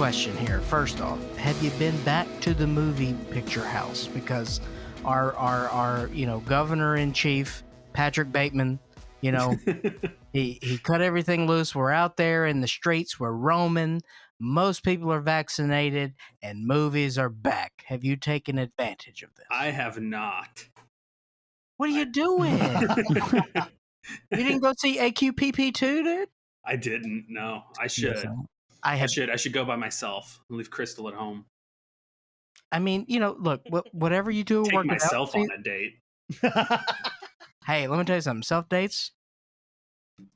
question here. First off, have you been back to the movie picture house? Because our governor in chief, Patrick Bateman, he cut everything loose. We're out there in the streets. We're roaming. Most people are vaccinated, and movies are back. Have you taken advantage of this? I have not. What are you doing? You didn't go see AQPP2, dude? I didn't. No, I should. Yes, I should go by myself and leave Crystal at home. I mean, look, whatever you do, Take myself on a date. Hey, let me tell you something. Self dates,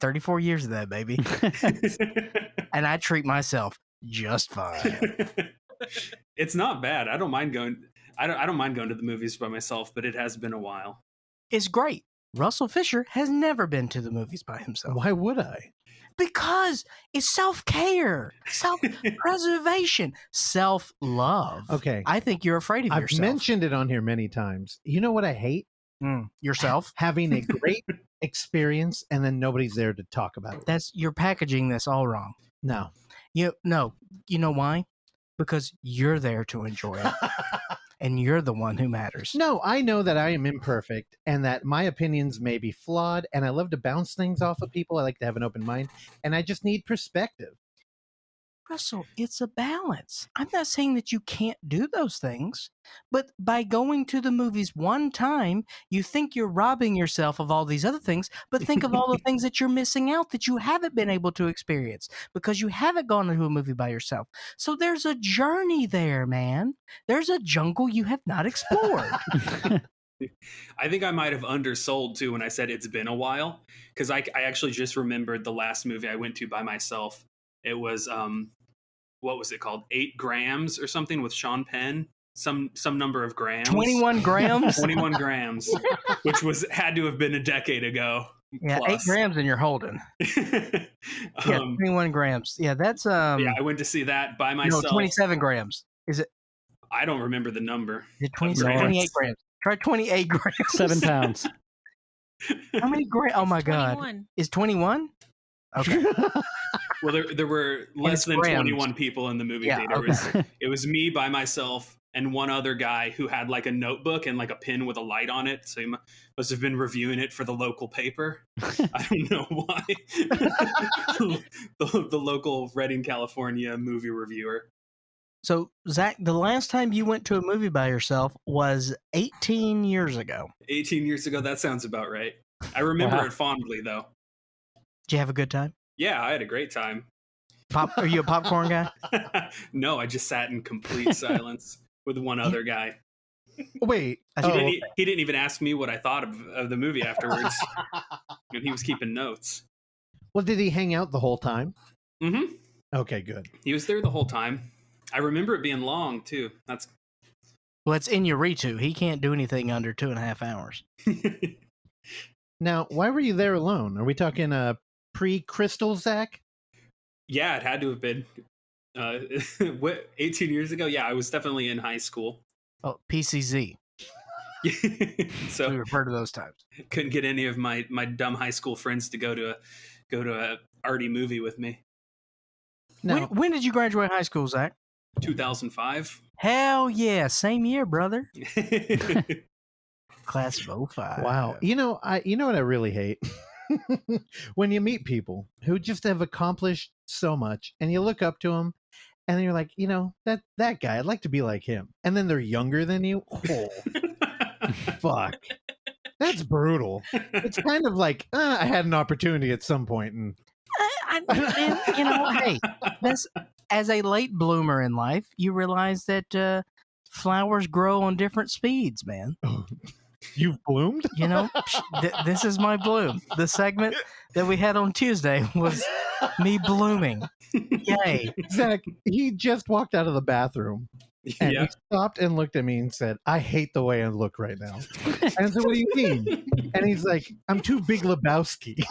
34 years of that, baby. And I treat myself just fine. It's not bad. I don't mind going. I don't mind going to the movies by myself, but it has been a while. It's great. Russell Fisher has never been to the movies by himself. Why would I? Because it's self-care, self-preservation, self-love. Okay. I think you're afraid of yourself. I've mentioned it on here many times. You know what I hate? Yourself. Having a great experience and then nobody's there to talk about it. You're packaging this all wrong. No. You know why? Because you're there to enjoy it. And you're the one who matters. No, I know that I am imperfect and that my opinions may be flawed, and I love to bounce things off of people. I like to have an open mind, and I just need perspective. Russell, it's a balance. I'm not saying that you can't do those things, but by going to the movies one time, you think you're robbing yourself of all these other things, but think of all the things that you're missing out that you haven't been able to experience because you haven't gone to a movie by yourself. So there's a journey there, man. There's a jungle you have not explored. I think I might have undersold too when I said it's been a while, because I actually just remembered the last movie I went to by myself. It was what was it called? 8 grams or something with Sean Penn. Some number of grams. 21 grams? 21 grams, which had to have been a decade ago. Yeah, plus. 8 grams and you're holding. Yeah, 21 grams. Yeah, that's yeah, I went to see that by myself. No, 27 grams. Is it? I don't remember the number. Is it 28 grams? Try 28 grams. 7 pounds. How many grams? Oh my 21. God. Is 21? Okay. Well, there were less than 21 people in the movie theater. Okay. It was me by myself and one other guy who had like a notebook and like a pen with a light on it. So he must have been reviewing it for the local paper. I don't know why. the local Redding, California movie reviewer. So, Zach, the last time you went to a movie by yourself was 18 years ago. 18 years ago? That sounds about right. I remember it fondly, though. Did you have a good time? Yeah, I had a great time. Are you a popcorn guy? No, I just sat in complete silence with one other guy. Wait. He didn't even ask me what I thought of the movie afterwards. And he was keeping notes. Well, did he hang out the whole time? Mm-hmm. Okay, good. He was there the whole time. I remember it being long, too. Well, it's Inarritu. He can't do anything under 2.5 hours. Now, why were you there alone? Are we talking pre-Crystal, Zach? Yeah, it had to have been 18 years ago. Yeah, I was definitely in high school. Oh, PCZ. So we refer to those times. Couldn't get any of my dumb high school friends to go to a arty movie with me. Now, when did you graduate high school, Zach? 2005. Hell yeah, same year, brother. Class of 05. Wow. You know what I really hate? When you meet people who just have accomplished so much and you look up to them and then you're like, that guy, I'd like to be like him. And then they're younger than you. Oh, fuck. That's brutal. It's kind of like, I had an opportunity at some point. And hey, as a late bloomer in life, you realize that flowers grow on different speeds, man. You've bloomed? This is my bloom. The segment that we had on Tuesday was me blooming. Yay. Zach, he just walked out of the bathroom and he stopped and looked at me and said, I hate the way I look right now. And I said, what do you mean? And he's like, I'm too Big Lebowski.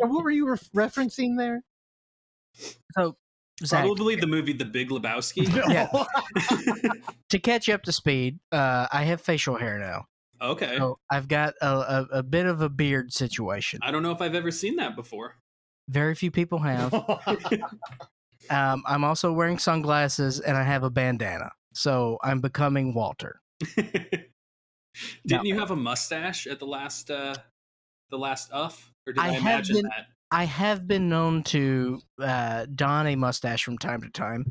And what were you referencing there? So, Zach, probably the movie The Big Lebowski. Yeah. To catch you up to speed, I have facial hair now. Okay. So I've got a bit of a beard situation. I don't know if I've ever seen that before. Very few people have. I'm also wearing sunglasses, and I have a bandana. So I'm becoming Walter. Didn't you have a mustache at the last UF? Or did I imagine that? I have been known to don a mustache from time to time,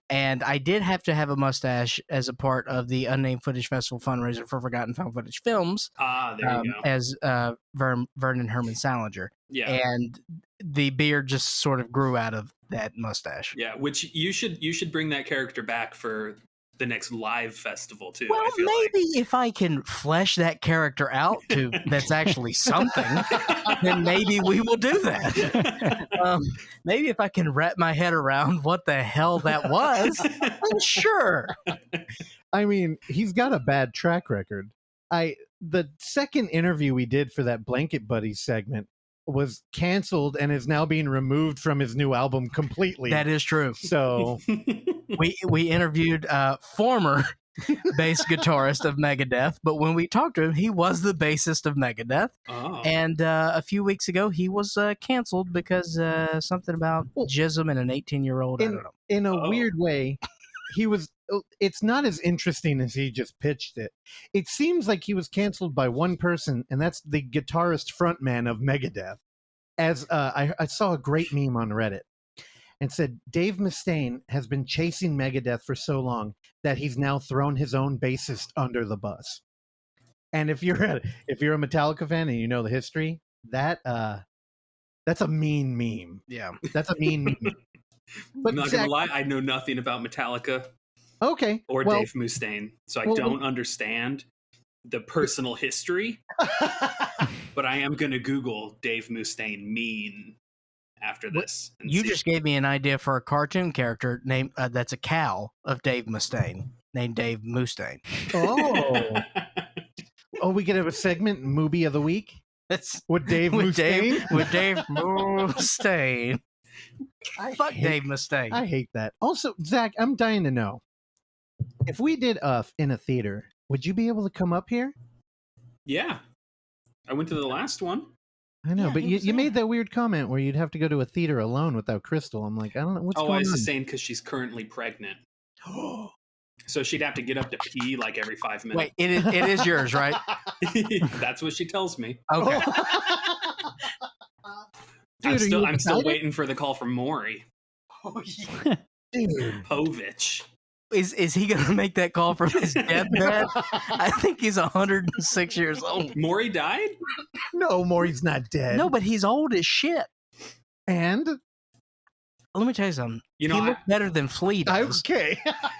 and I did have to have a mustache as a part of the Unnamed Footage Festival fundraiser for Forgotten Found Footage Films. There you go. As Vernon Herman Salinger. Yeah. And the beard just sort of grew out of that mustache. Yeah, which you should bring that character back for the next live festival too. Well, maybe if I can flesh that character out to that's actually something, then maybe we will do that. Maybe if I can wrap my head around what the hell that was, then sure. I mean, he's got a bad track record. The second interview we did for that Blanket Buddies segment was canceled and is now being removed from his new album completely. That is true. So we interviewed former bass guitarist of Megadeth, but when we talked to him, he was the bassist of Megadeth. Oh. And a few weeks ago, he was canceled because something about jism and an 18-year-old. I don't know. In a weird way, he was. It's not as interesting as he just pitched it. It seems like he was canceled by one person, and that's the guitarist frontman of Megadeth. As I saw a great meme on Reddit, and said Dave Mustaine has been chasing Megadeth for so long that he's now thrown his own bassist under the bus. And if you're a Metallica fan and you know the history, that's a mean meme. Yeah, that's a mean meme. But I'm not gonna lie, I know nothing about Metallica. Okay. Or Dave Mustaine, so I don't understand the personal history. But I am going to Google Dave Mustaine mean after this. You just gave me an idea for a cartoon character named that's a cow of Dave Mustaine, named Dave Mustaine. Oh, we could have a segment, Movie of the Week. That's with Dave Mustaine. With Dave Mustaine. Fuck Dave Mustaine. I hate that. Also, Zach, I'm dying to know. If we did in a theater, would you be able to come up here? Yeah. I went to the last one. I know, but you made that weird comment where you'd have to go to a theater alone without Crystal. I'm like, I don't know what's going on. Oh, I was just saying because she's currently pregnant. So she'd have to get up to pee like every 5 minutes. Wait, it is yours, right? That's what she tells me. Okay. Dude, I'm still waiting for the call from Maury. Oh, yeah. Dude. Povich. Is he going to make that call from his deathbed? I think he's 106 years old. Maury died? No, Maury's not dead. No, but he's old as shit. And? Let me tell you something. He looks better than Flea does. Okay.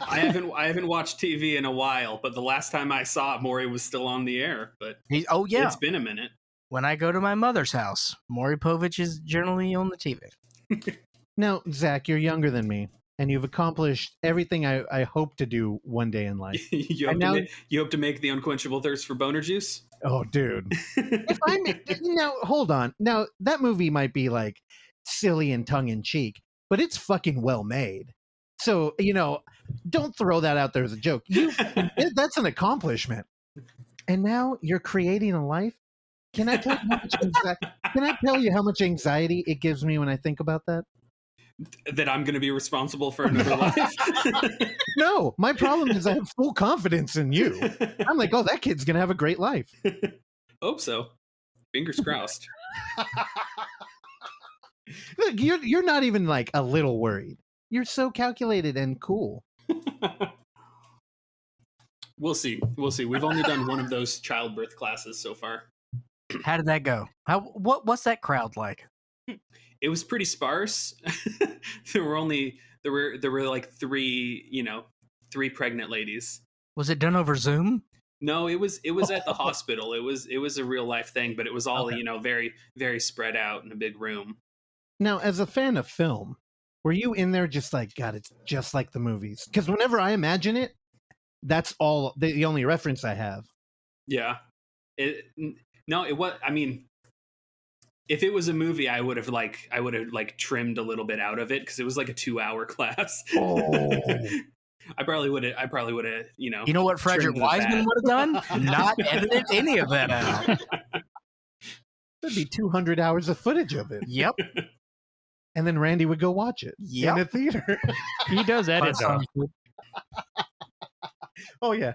I haven't watched TV in a while, but the last time I saw it, Maury was still on the air. But it's been a minute. When I go to my mother's house, Maury Povich is generally on the TV. Now, Zach, you're younger than me, and you've accomplished everything I hope to do one day in life. You hope to make the unquenchable thirst for boner juice? Oh, dude. Now, hold on. Now, that movie might be like silly and tongue-in-cheek, but it's fucking well made. So, don't throw that out there as a joke. That's an accomplishment. And now you're creating a life? Can I tell you how much anxiety it gives me when I think about that? That I'm going to be responsible for another life? No, my problem is I have full confidence in you. I'm like, oh, that kid's going to have a great life. Hope so. Fingers crossed. Look, you're not even like a little worried. You're so calculated and cool. We'll see. We've only done one of those childbirth classes so far. How did that go? What's that crowd like? It was pretty sparse. there were like three pregnant ladies. Was it done over Zoom? No, it was at the hospital. It was a real life thing, but it was all very, very spread out in a big room. Now, as a fan of film, were you in there just like, God, it's just like the movies? Because whenever I imagine it, that's all the only reference I have. Yeah. It was. I mean, if it was a movie, I would have trimmed a little bit out of it because it was like a 2-hour class. Oh. I probably would have. You know what Frederick Wiseman would have done? Not edited any of that out. That'd be 200 hours of footage of it. Yep. and then Randy would go watch it Yep. in a theater. He does edit though. Oh yeah.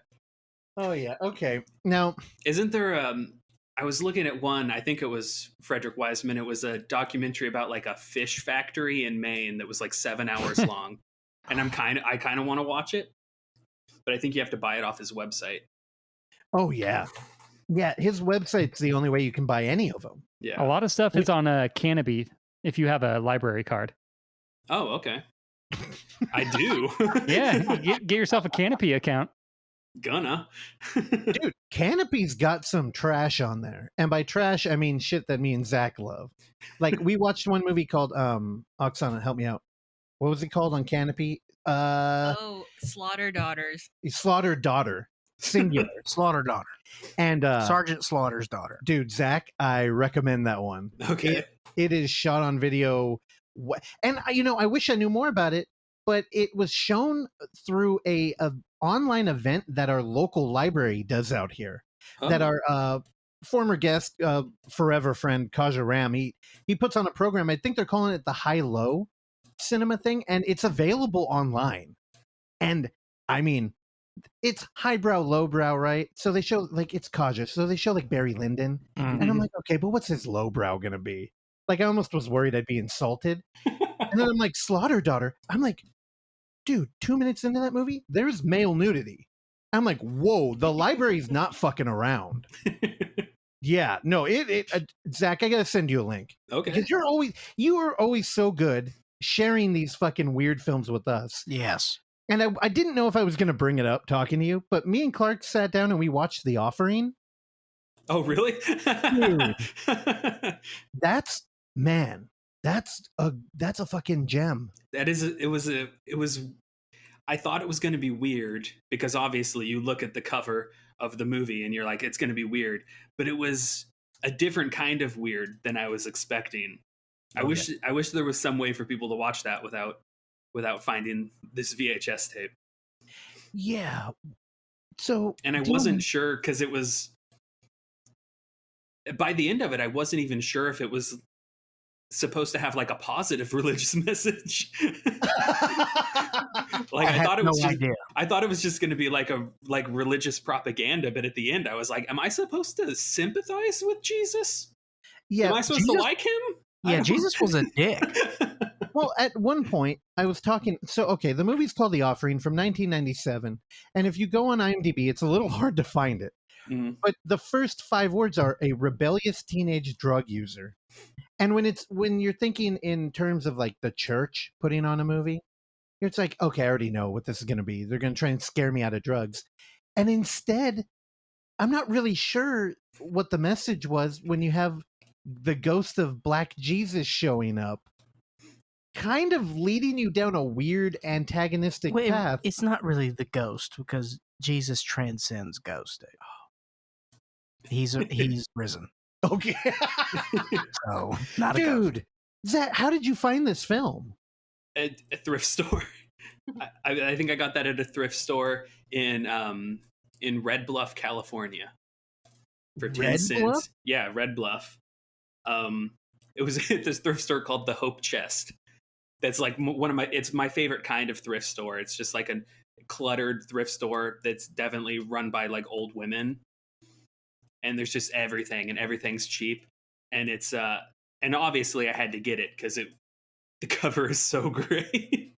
Okay. Now, Isn't there I was looking at one, I think it was Frederick Wiseman. It was a documentary about like a fish factory in Maine that was like 7 hours long. And I kind of want to watch it, but I think you have to buy it off his website. oh yeah. Yeah, his website's the only way you can buy any of them. Yeah. A lot of stuff is on a Canopy if you have a library card. Oh, okay. I do. Yeah, get yourself a Canopy account. Gonna. Dude, Canopy's got some trash on there. And by trash, I mean shit that me and Zach love. Like, we watched one movie called, Oksana, help me out. What was it called on Canopy? Slaughter Daughters. Slaughter Daughter. Singular. Slaughter daughter. And, Sergeant Slaughter's daughter. dude, Zach, I recommend that one. Okay. It is shot on video. And, I wish I knew more about it, but it was shown through a online event that our local library does out here. Oh. That our former guest, forever friend, Kaja Ram, he puts on a program. I think they're calling it the High-Low Cinema thing, and it's available online. And, I mean, it's highbrow, lowbrow, right? So they show, like, it's Kaja. So they show, like, Barry Lyndon. Mhm. And I'm like, okay, but what's his lowbrow going to be? Like, I almost was worried I'd be insulted. And then I'm like, Slaughter Daughter. I'm like, dude, 2 minutes into that movie, there's male nudity. I'm like, whoa, the library's not fucking around. Yeah, no, Zach, I gotta send you a link. Okay. Because you are always so good sharing these fucking weird films with us. Yes. And I didn't know if I was gonna bring it up talking to you, but me and Clark sat down and we watched The Offering. Oh, really? Dude. That's a fucking gem. I thought it was going to be weird because obviously you look at the cover of the movie and you're like, it's going to be weird, but it was a different kind of weird than I was expecting. I wish there was some way for people to watch that without finding this VHS tape. Yeah. So, and I wasn't sure because it was, by the end of it, I wasn't even sure if it was supposed to have like a positive religious message. Like I thought it was just going to be like religious propaganda, but at the end I was like, am I supposed to sympathize with Jesus? Yeah. Am I supposed to like him? Yeah, Jesus was a dick. Well, at one point I was talking, so okay, the movie's called The Offering from 1997, and if you go on IMDb, it's a little hard to find it. Mm. But the first 5 words are a rebellious teenage drug user. And when you're thinking in terms of like the church putting on a movie, it's like, okay, I already know what this is going to be. They're going to try and scare me out of drugs. And instead, I'm not really sure what the message was when you have the ghost of Black Jesus showing up, kind of leading you down a weird antagonistic path. It's not really the ghost because Jesus transcends ghost. He's risen. Okay. So, not a ghost. Dude, Zach, how did you find this film? At a thrift store. I think I got that at a thrift store in Red Bluff, California, for 10 cents. Bluff? Yeah, Red Bluff. It was at this thrift store called the Hope Chest. That's like it's my favorite kind of thrift store. It's just like a cluttered thrift store that's definitely run by like old women. And there's just everything, and everything's cheap. And it's and obviously I had to get it because the cover is so great.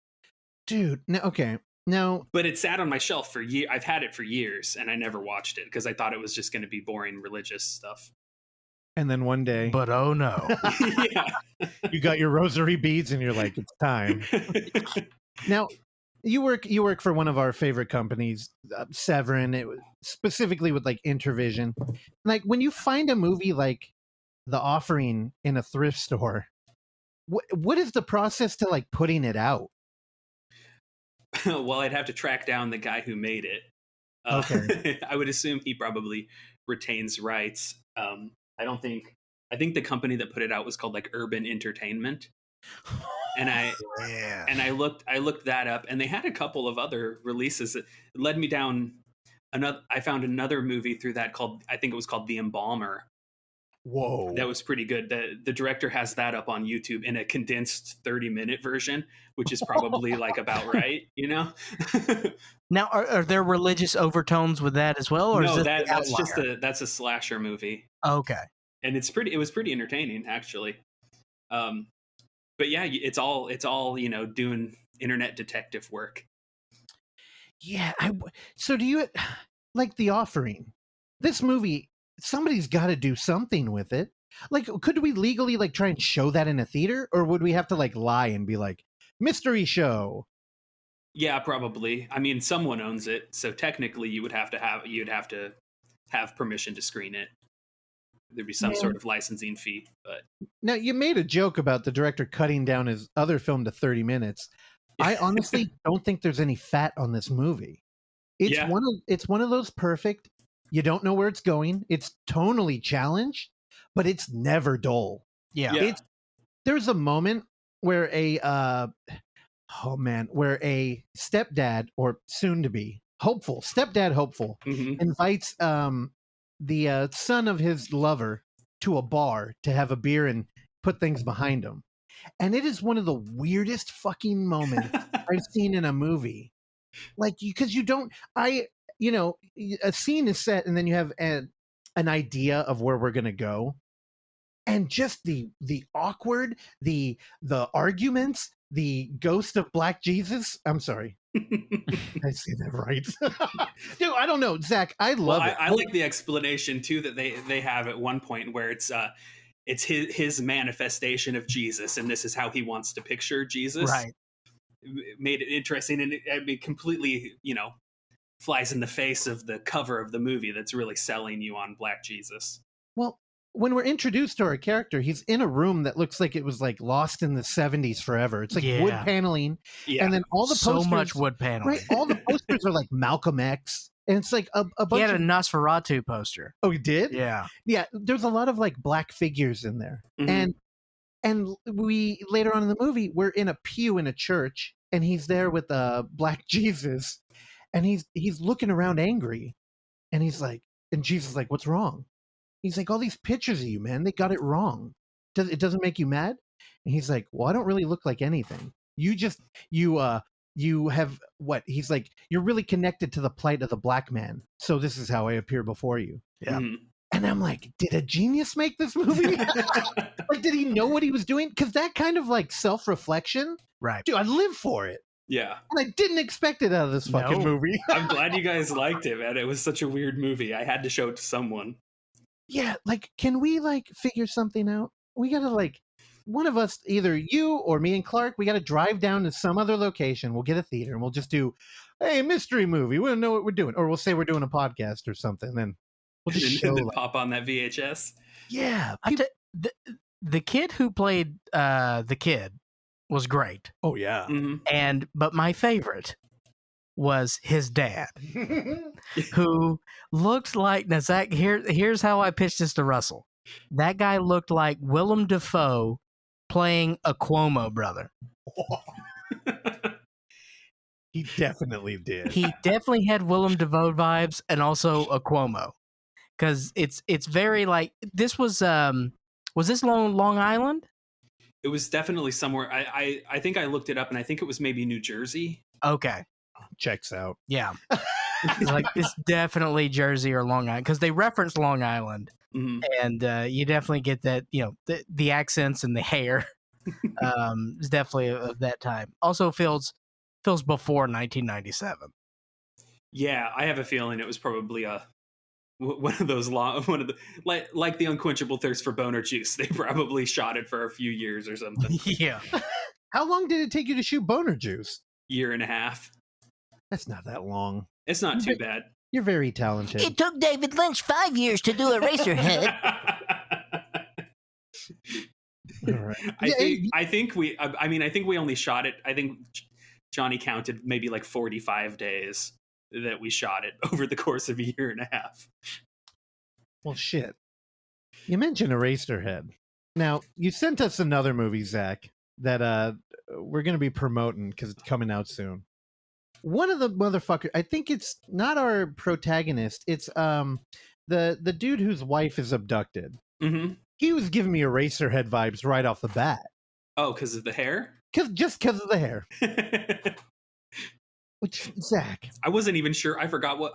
Dude, now but it sat on my shelf for years. I've had it for years and I never watched it because I thought it was just going to be boring religious stuff. And then one day, but oh no. Yeah. You got your rosary beads and you're like, it's time. Now, you work for one of our favorite companies, Severin, specifically with like Intervision. Like when you find a movie like The Offering in a thrift store, what is the process to like putting it out? Well, I'd have to track down the guy who made it. Okay. I would assume he probably retains rights. I think the company that put it out was called like Urban Entertainment. And I looked that up, and they had a couple of other releases that led me down I found another movie through that I think it was called The Embalmer. Whoa. That was pretty good. The director has that up on YouTube in a condensed 30-minute version, which is probably like about right, you know? Now, are there religious overtones with that as well, or is No, this that's the just outlier? that's a slasher movie. Okay. And it was pretty entertaining actually. But yeah, it's all, you know, doing internet detective work. Yeah. So do you like The Offering? This movie, somebody's got to do something with it. Like, could we legally like try and show that in a theater, or would we have to like lie and be like mystery show? Yeah, probably. I mean, someone owns it, so technically you'd have to have permission to screen it. There'd be some sort of licensing fee, but Now, you made a joke about the director cutting down his other film to 30 minutes. I honestly don't think there's any fat on this movie. It's Yeah. one of those perfect, you don't know where it's going. It's tonally challenged, but it's never dull. Yeah. There's a moment where where a stepdad, or soon to be hopeful Mhm. invites the son of his lover to a bar to have a beer and put things behind him. And it is one of the weirdest fucking moments I've seen in a movie. Like, because a scene is set and then you have an idea of where we're going to go. And just the awkward, the arguments, the ghost of Black Jesus. I'm sorry. I say that right. Dude, I don't know, Zach. I love it. I like the explanation too that they have at one point where it's his manifestation of Jesus, and this is how he wants to picture Jesus. Right. It made it interesting, and it completely, you know, flies in the face of the cover of the movie that's really selling you on Black Jesus. Well, when we're introduced to our character, he's in a room that looks like it was like lost in the 70s forever. It's like wood paneling. Yeah. And then all the posters. So much wood paneling. Right. All the posters are like Malcolm X. And it's like a bunch He had a of. Nosferatu poster. Oh, he did? Yeah. Yeah. There's a lot of like black figures in there. Mhm. And we later on in the movie, we're in a pew in a church, and he's there with Black Jesus, and he's looking around angry, and he's like, and Jesus is like, "What's wrong?" He's like, "All these pictures of you, man, they got it wrong. It doesn't make you mad?" And he's like, "Well, I don't really look like anything. You have what?" He's like, "You're really connected to the plight of the black man, so this is how I appear before you." Yeah. Mhm. And I'm like, did a genius make this movie? Like, did he know what he was doing? Because that kind of like self-reflection, Right. dude, I live for it. Yeah. And I didn't expect it out of this fucking No. movie. I'm glad you guys liked it, man. It was such a weird movie. I had to show it to someone. Yeah, like, can we like figure something out? We gotta like, one of us, either you or me and Clark, we gotta drive down to some other location. We'll get a theater and we'll just do, hey, mystery movie. We don't know what we're doing. Or we'll say we're doing a podcast or something. Then we'll just show And then like, pop on that VHS. yeah. The kid who played the kid was great. Oh, yeah. Mhm. But my favorite was his dad, who looked like, now Zach, here's how I pitched this to Russell. That guy looked like Willem Dafoe playing a Cuomo brother. He definitely did. He definitely had Willem Dafoe vibes and also a Cuomo. Because it's very like, this was this Long Island? It was definitely somewhere. I think I looked it up, and I think it was maybe New Jersey. Okay. Checks out. Yeah. It's like, it's definitely Jersey or Long Island, because they reference Long Island. Mhm. And you definitely get that, you know, the accents and the hair is definitely of that time. Also feels before 1997. Yeah, I have a feeling it was probably one of those like the Unquenchable Thirst for Boner Juice. They probably shot it for a few years or something. Yeah. How long did it take you to shoot Boner Juice? Year and a half. That's not that long. It's not too bad. You're very talented. It took David Lynch 5 years to do Eraserhead. All right. I think we only shot it. I think Johnny counted maybe like 45 days that we shot it over the course of a year and a half. Well, shit. You mentioned Eraserhead. Now, you sent us another movie, Zach, that we're going to be promoting because it's coming out soon. One of the motherfuckers, I think it's not our protagonist. It's the dude whose wife is abducted, Mm-hmm. he was giving me Eraserhead vibes right off the bat. Oh, because of the hair? Just because of the hair. Which, Zach. I wasn't even sure. I forgot what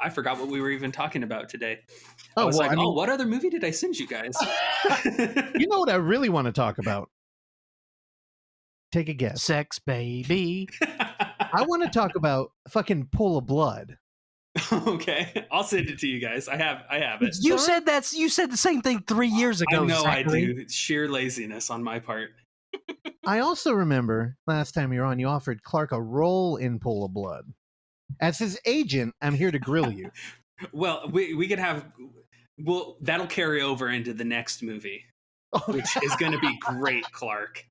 we were even talking about today. Oh, I was well, like, what other movie did I send you guys? You know what I really want to talk about? Take a guess. Sex, baby. I want to talk about fucking Pool of Blood. Okay, I'll send it to you guys. I have it. You said the same thing 3 years ago. I know I Zachary. do. It's sheer laziness on my part. I also remember last time you were on, you offered Clark a role in Pool of Blood. As his agent, I'm here to grill you. Well, we could have. Well, that'll carry over into the next movie, which is going to be great, Clark.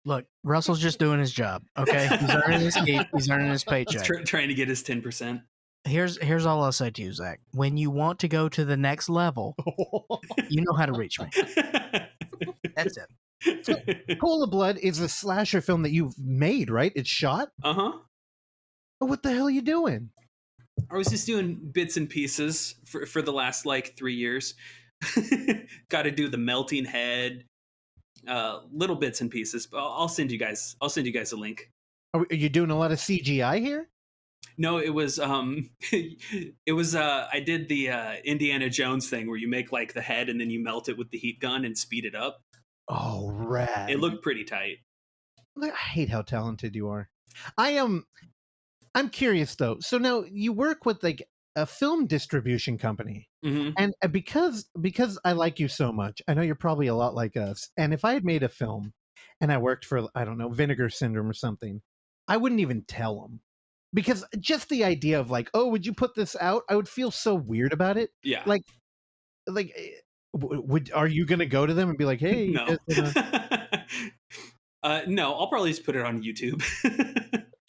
Look, Russell's just doing his job. Okay, he's earning his keep. He's earning his paycheck. Trying to get his 10%. Here's all I'll say to you, Zach. When you want to go to the next level, you know how to reach me. That's it. Pool of Blood is a slasher film that you've made, right? It's shot? Uh-huh. What the hell are you doing? I was just doing bits and pieces for the last like 3 years. Got to do the melting head, little bits and pieces. But I'll send you guys a link. Are you doing a lot of CGI here? No, it was I did the Indiana Jones thing where you make like the head and then you melt it with the heat gun and speed it up. Oh, rad. It looked pretty tight. I hate how talented you are. I'm curious though. So now you work with like a film distribution company, Mm-hmm. and because I like you so much, I know you're probably a lot like us. And if I had made a film and I worked for, I don't know, Vinegar Syndrome or something, I wouldn't even tell them, because just the idea of like, oh, would you put this out? I would feel so weird about it. Yeah. Like, are you gonna go to them and be like, hey, No. you guys wanna-" No, I'll probably just put it on YouTube.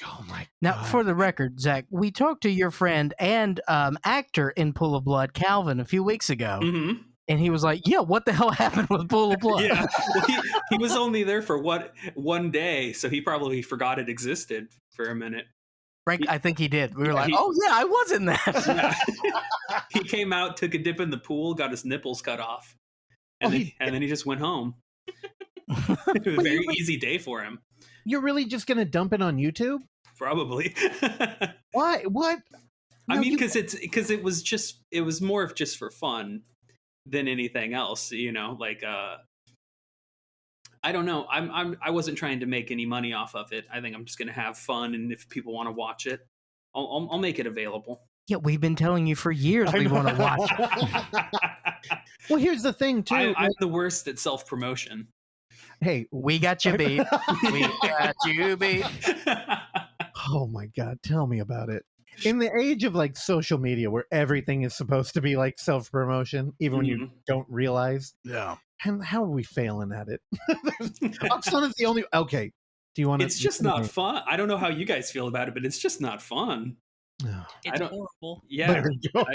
Oh my Now, God. for the record, Zach, we talked to your friend and actor in Pool of Blood, Calvin, a few weeks ago, Mm-hmm. and he was like, "Yeah, what the hell happened with Pool of Blood?" Yeah, well, he was only there for one day, so he probably forgot it existed for a minute. Frank, I think he did. We were Yeah, like, "Oh yeah, I was in that." Yeah. He came out, took a dip in the pool, got his nipples cut off, and then he just went home. It was a very easy day for him. You're really just gonna dump it on YouTube? Probably. Why? What? I No, mean, you- because it was more of just for fun than anything else, like I don't know. I wasn't trying to make any money off of it. I think I'm just gonna have fun, and if people want to watch it, I'll make it available. Yeah, we've been telling you for years we want to watch it. Well, here's the thing too. I'm the worst at self-promotion. Hey, We got you beat. We got you beat. oh my God, tell me about it. In the age of like social media where everything is supposed to be like self-promotion, even when you don't realize, Yeah. and how are we failing at it? Oksana's the only. Okay, do you want to? It's just not fun. I don't know how you guys feel about it, but it's just not fun. No. It's don't- horrible. Yeah,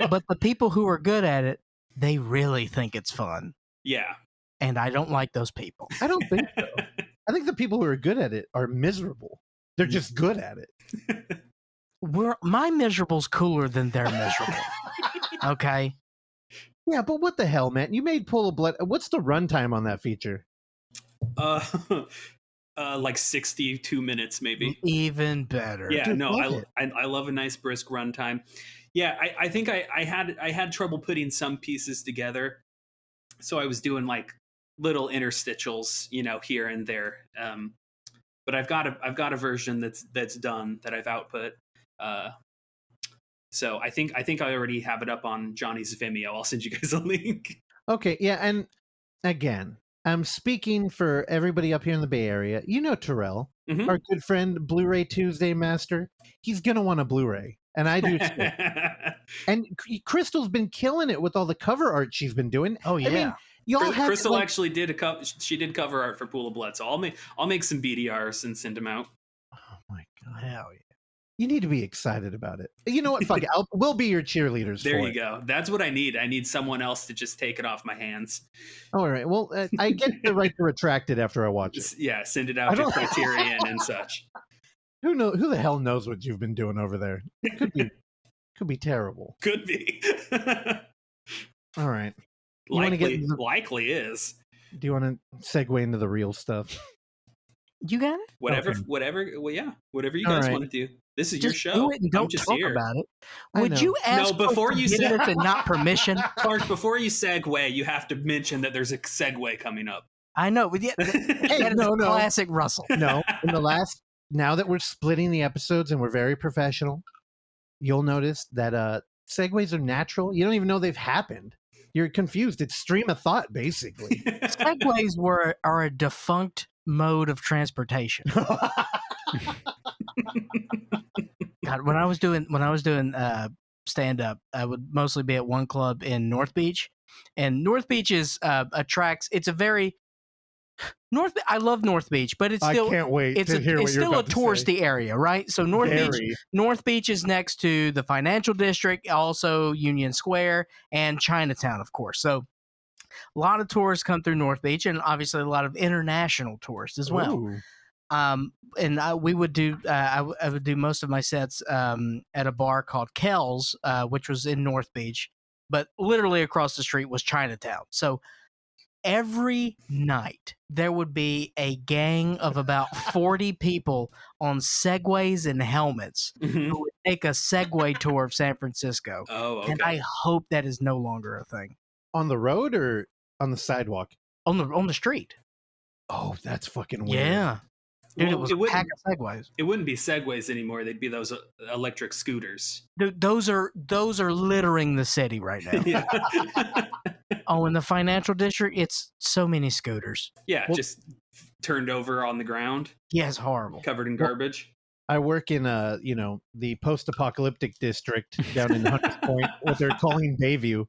But the people who are good at it, they really think it's fun, yeah. and I don't like those people. I don't think so. I think the people who are good at it are miserable. They're just good at it. My miserable's cooler than their miserable. Okay. Yeah, but what the hell, man? You made Pool of Blood. What's the runtime on that feature? Like 62 minutes, maybe. Even better. Yeah, Dude, no, love I love a nice brisk runtime. Yeah, I think I had trouble putting some pieces together, so I was doing like little interstitials, here and there. But I've got a version that's done that I've output. So I think I already have it up on Johnny's Vimeo. I'll send you guys a link. Okay, yeah, and again, I'm speaking for everybody up here in the Bay Area. You know Terrell, Mhm. our good friend, Blu-ray Tuesday master. He's gonna want a Blu-ray, and I do too. And Crystal's been killing it with all the cover art she's been doing. Oh yeah. I mean, y'all have Crystal like, actually did she did cover art for Pool of Blood, so I'll make some BDRs and send them out. oh my God, Hell yeah. you need to be excited about it. You know what? Fuck it. We'll be your cheerleaders. There for you it. go. That's what I need. I need someone else to just take it off my hands. All right. Well, I get the right to retract it after I watch it. Yeah, send it I out to don't- Criterion and such. Who the hell knows what you've been doing over there? It could be terrible. Could be. All right. You want to get Likely is. Do you want to segue into the real stuff? You got it? Whatever. Okay. Well, yeah. Whatever you All guys right. want to do. This is Just your show. do it and don't I'm just talk here. about it. I Would know. you ask No, before for you say- forgiveness and not permission? Clark, before you segue, you have to mention that there's a segue coming up. I know. But yeah, that is no. classic Russell. No, in the last, now that we're splitting the episodes and we're very professional, you'll notice that segues are natural. You don't even know they've happened. You're confused. It's stream of thought, basically. Segways are a defunct mode of transportation. God, when I was doing stand up, I would mostly be at one club in North Beach, and North Beach is attracts. It's a very I love North Beach, but it's still I can't wait to hear what it's you're still a about to say. touristy area, right? So North Beach is next to the financial district, also Union Square and Chinatown, of course. So a lot of tourists come through North Beach, and obviously a lot of international tourists as well. Ooh. And I would do most of my sets at a bar called Kells, which was in North Beach, but literally across the street was Chinatown. So every night there would be a gang of about 40 people on Segways and helmets Mhm. who would take a Segway tour of San Francisco. Oh, okay. And I hope that is no longer a thing. On the road or on the sidewalk? On the street. Oh, that's fucking weird. Yeah. Dude, Well, it was it a wouldn't- pack of Segways. It wouldn't be Segways anymore. They'd be those electric scooters. Dude, those are littering the city right now. Yeah. Oh, in the financial district, it's so many scooters. Yeah, Well- just turned over on the ground, Yeah, it's horrible. covered in garbage. I work in the post-apocalyptic district down in Hunters Point, what they're calling Bayview,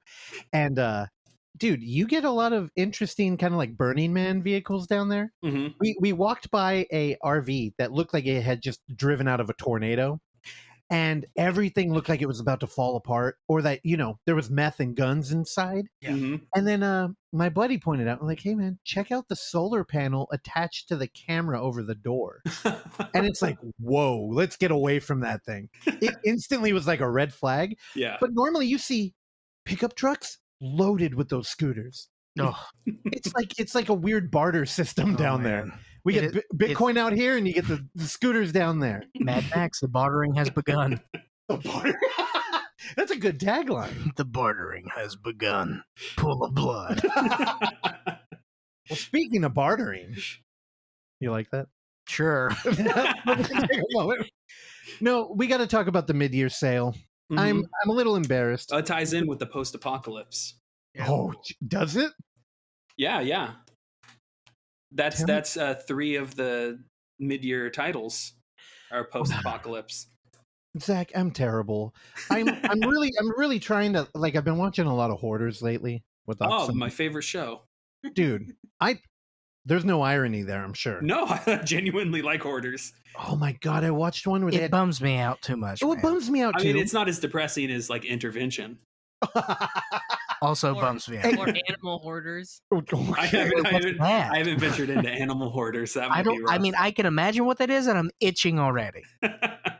and dude, you get a lot of interesting kind of like Burning Man vehicles down there. hmm We walked by a RV that looked like it had just driven out of a tornado, and everything looked like it was about to fall apart, or that there was meth and guns inside. Yeah. hmm And then my buddy pointed out, like, hey man, check out the solar panel attached to the camera over the door. And it's like, whoa, let's get away from that thing. It instantly was like a red flag. yeah. But normally you see pickup trucks loaded with those scooters. Oh, It's like a weird barter system down there. man. We It get Bitcoin out here, and you get the scooters down there. Mad Max, the bartering has begun. The barter. That's a good tagline. The bartering has begun. Pull of blood. Well, speaking of bartering, you like that? Sure. Take a moment. No, we got to talk about the mid-year sale. Mhm. I'm a little embarrassed. It ties in with the post-apocalypse. Oh, does it? Yeah. That's Tell me- 3 of the mid-year titles are post-apocalypse. Zach, I'm terrible. I'm really trying to I've been watching a lot of Hoarders lately with Oh, my favorite show. dude. There's no irony there, I'm sure. No, I genuinely like Hoarders. Oh my god, I watched one where they It had bums me out too much. it man. bums me out I too. mean, it's not as depressing as like Intervention. Also Or- bums me out. Or animal hoarders. I haven't that? ventured into Animal Hoarders. That might I be don't. rough. I mean, I can imagine what that is, and I'm itching already.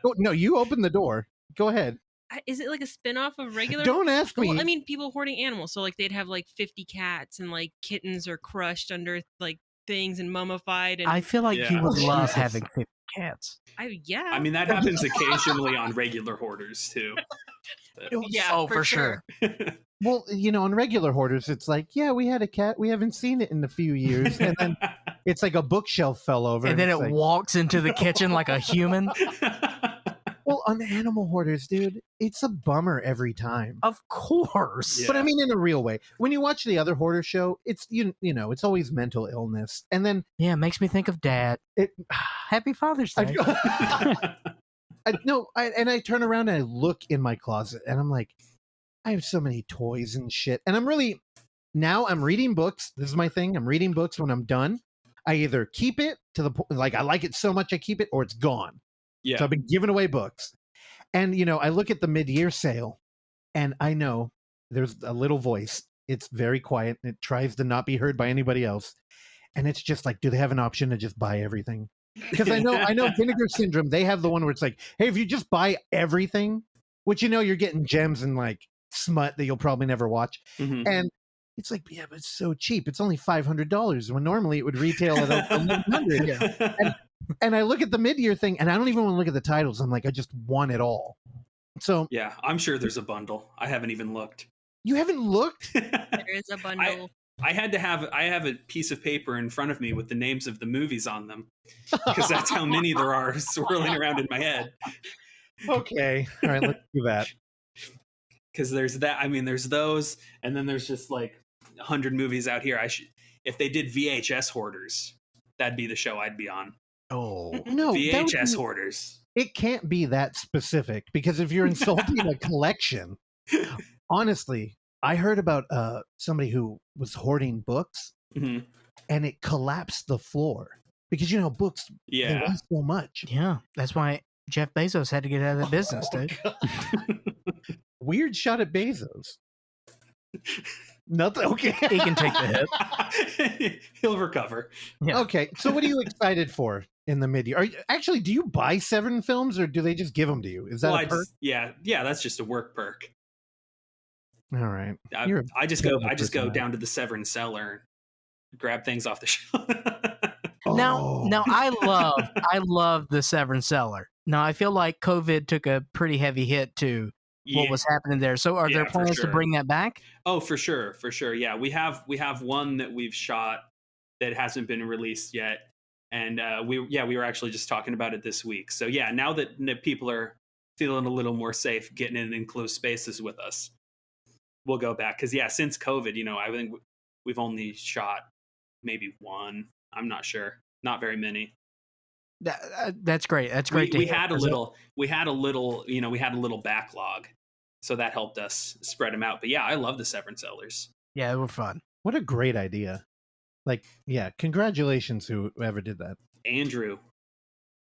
Oh, no, you open the door. Go ahead. Is it like a spin-off of regular? Don't ask me. Well, I mean, people hoarding animals. So like they'd have like 50 cats, and like kittens are crushed under like things and mummified. And I feel like you Yeah. would love Jesus. having 50 cats. yeah. I mean, that happens occasionally on regular Hoarders too. yeah. Oh, for sure. Well, on regular Hoarders, it's like, yeah, we had a cat. We haven't seen it in a few years. And then it's like a bookshelf fell over. And then it's it like, walks into the kitchen like a human. well, on Animal Hoarders, dude, it's a bummer every time. Of course. Yeah. But I mean, in a real way. When you watch the other Hoarder show, it's it's always mental illness. And then Yeah, it makes me think of Dad. it, Happy Father's Day. I turn around and I look in my closet and I'm like, I have so many toys and shit. And I'm reading books. This is my thing. I'm reading books. When I'm done, I either keep it to the point, like I like it so much I keep it, or it's gone. Yeah. So I've been giving away books. And, I look at the mid-year sale and I know there's a little voice. It's very quiet and it tries to not be heard by anybody else. And it's just like, do they have an option to just buy everything? Because I know Vinegar Syndrome, they have the one where it's like, hey, if you just buy everything, which you're getting gems and like smut that you'll probably never watch. Mhm. And it's like, yeah, but it's so cheap. It's only $500 when normally it would retail at $1,100. Yeah. And I look at the mid-year thing, and I don't even want to look at the titles. I'm like, I just want it all. So Yeah, I'm sure there's a bundle. I haven't even looked. you haven't looked? There is a bundle. I have a piece of paper in front of me with the names of the movies on them because that's how many there are swirling around in my head. Okay, all right, let's do that. Because there's that. I mean, there's those, and then there's just like 100 movies out here. If they did VHS Hoarders, that'd be the show I'd be on. Oh, No, that would VHS be- Hoarders. it can't be that specific, because if you're insulting a collection, honestly, I heard about somebody who was hoarding books, Mhm. and it collapsed the floor because books they Yeah. weigh so much. yeah. That's why Jeff Bezos had to get out of that business, dude. Weird shot at Bezos. Nothing. Okay. He can take the hit. He'll recover. Yeah. Okay. So, what are you excited for in the mid-year? Actually, do you buy Severin Films, or do they just give them to you? Is that Well, a perk? yeah, that's just a work perk. All right. I just terrible go person. down to the Severin cellar, grab things off the shelf. Now, I love the Severin cellar. Now, I feel like COVID took a pretty heavy hit to what was happening there. So, are there Yeah, for plans to sure. bring that back? Oh, for sure. Yeah, we have one that we've shot that hasn't been released yet, and we were actually just talking about it this week. So yeah, now that people are feeling a little more safe getting in enclosed spaces with us, we'll go back. Because yeah, since COVID, I think we've only shot maybe one. I'm not sure. Not very many. That's great. That's great. We had a little backlog, so that helped us spread them out. But yeah, I love the Severin cellars. Yeah, they were fun. What a great idea. Like, yeah, congratulations whoever did that. Andrew,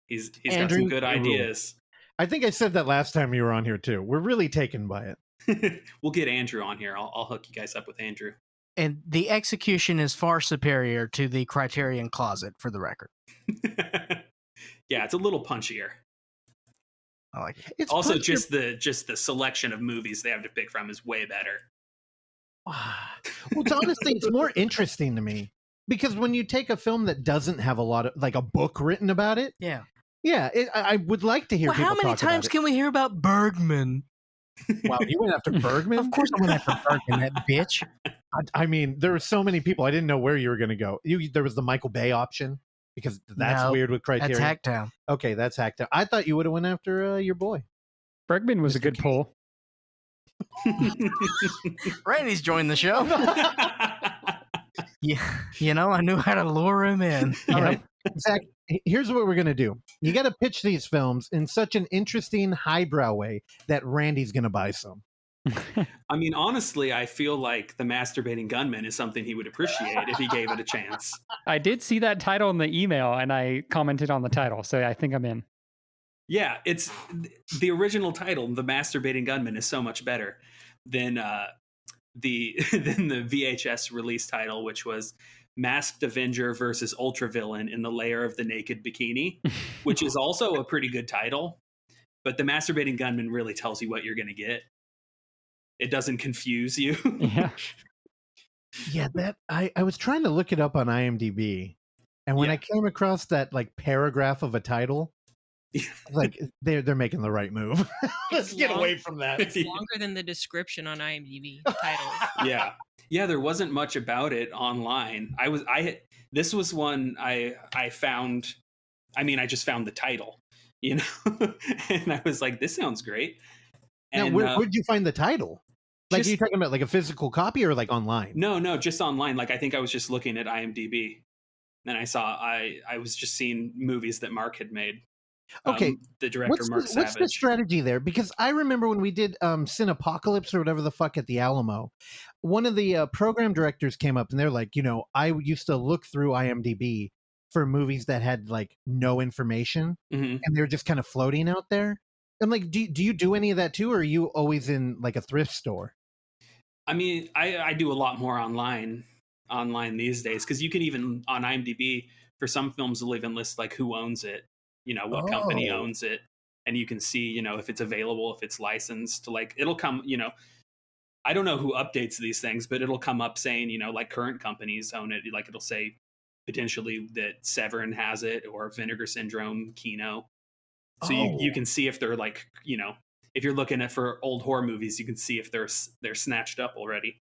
he's got Andrew, some good you rule. ideas. I think I said that last time you were on here too. We're really taken by it. We'll get Andrew on here. I'll hook you guys up with Andrew. And the execution is far superior to the Criterion Closet, for the record. Yeah, it's a little punchier. I like it. It's Also, punchier- just the selection of movies they have to pick from is way better. Well, it's honestly, it's more interesting to me because when you take a film that doesn't have a lot of, like, a book written about it, Yeah. I would like to hear. Well, people how many talk about times it. can we hear about Bergman? Wow, you went after Bergman? Of course I went after Bergman, that bitch. I mean, there were so many people. I didn't know where you were going to go. There was the Michael Bay option because that's No, weird with Criterion. That's Hacktown. Okay, that's Hacktown. I thought you would have went after your boy. Bergman was a Mr. good pull. Randy's joined the show. Yeah, I knew how to lure him in. All right, Zach, here's what we're going to do. You got to pitch these films in such an interesting, highbrow way that Randy's going to buy some. I mean, honestly, I feel like The Masturbating Gunman is something he would appreciate if he gave it a chance. I did see that title in the email, and I commented on the title, so I think I'm in. Yeah, it's the original title, The Masturbating Gunman, is so much better than the VHS release title, which was Masked Avenger versus Ultravillain in the Lair of the Naked Bikini, which is also a pretty good title. But The Masturbating Gunman really tells you what you're going to get. It doesn't confuse you. Yeah. Yeah, that I was trying to look it up on IMDb, and when Yeah. I came across that like paragraph of a title, like they're making the right move. Let's It's get long. away from that. It's longer than the description on IMDb title. Yeah, there wasn't much about it online. This was one I found. I mean, I just found the title, and I was like, this sounds great. Now, And where'd you find the title? Like, just- are you talking about like a physical copy or like online? no, just online. Like, I think I was just looking at IMDb, and I was just seeing movies that Mark had made. Okay, The director Mark Savage. what's the strategy there? Because I remember when we did Cinepocalypse or whatever the fuck at the Alamo, one of the program directors came up and they're like, I used to look through IMDb for movies that had like no information Mhm. and they were just kind of floating out there. I'm like, do you do any of that too, or are you always in like a thrift store? I mean, I do a lot more online these days because you can even on IMDb for some films they'll even list like who owns it, what company Oh. owns it, and you can see if it's available, if it's licensed, like it'll come, I don't know who updates these things, but it'll come up saying, you know, like current companies own it. Like it'll say potentially that Severin has it or Vinegar Syndrome, Kino. So you can see if they're like, you know, if you're looking at for old horror movies, you can see if they're snatched up already.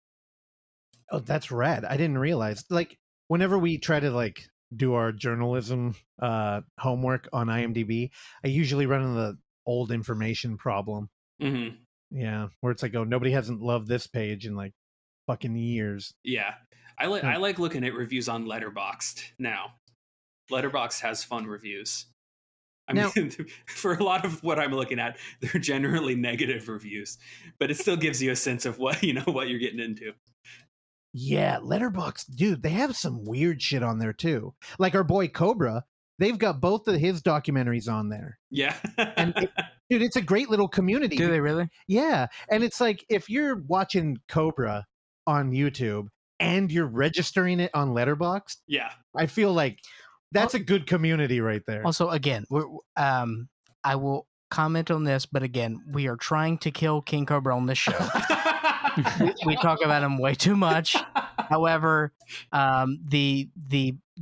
Oh, that's rad. I didn't realize. Like, whenever we try to like do our journalism homework on IMDb, I usually run into the old information problem. Mm-hmm. Yeah, where it's like, oh, nobody hasn't loved this page in like fucking years. Yeah, I like looking at reviews on Letterboxd now. Letterboxd has fun reviews. I mean, for a lot of what I'm looking at, they're generally negative reviews, but it still gives you a sense of what, you know, what you're getting into. Yeah, Letterboxd, dude, they have some weird shit on there too. Like our boy Cobra, they've got both of his documentaries on there. Yeah. And dude, it's a great little community. Do they really? Yeah, and it's like if you're watching Cobra on YouTube and you're registering it on Letterboxd, Yeah. I feel like that's a good community right there. Also, again, I will comment on this, but again, we are trying to kill King Cobra on this show. we talk about him way too much. However, the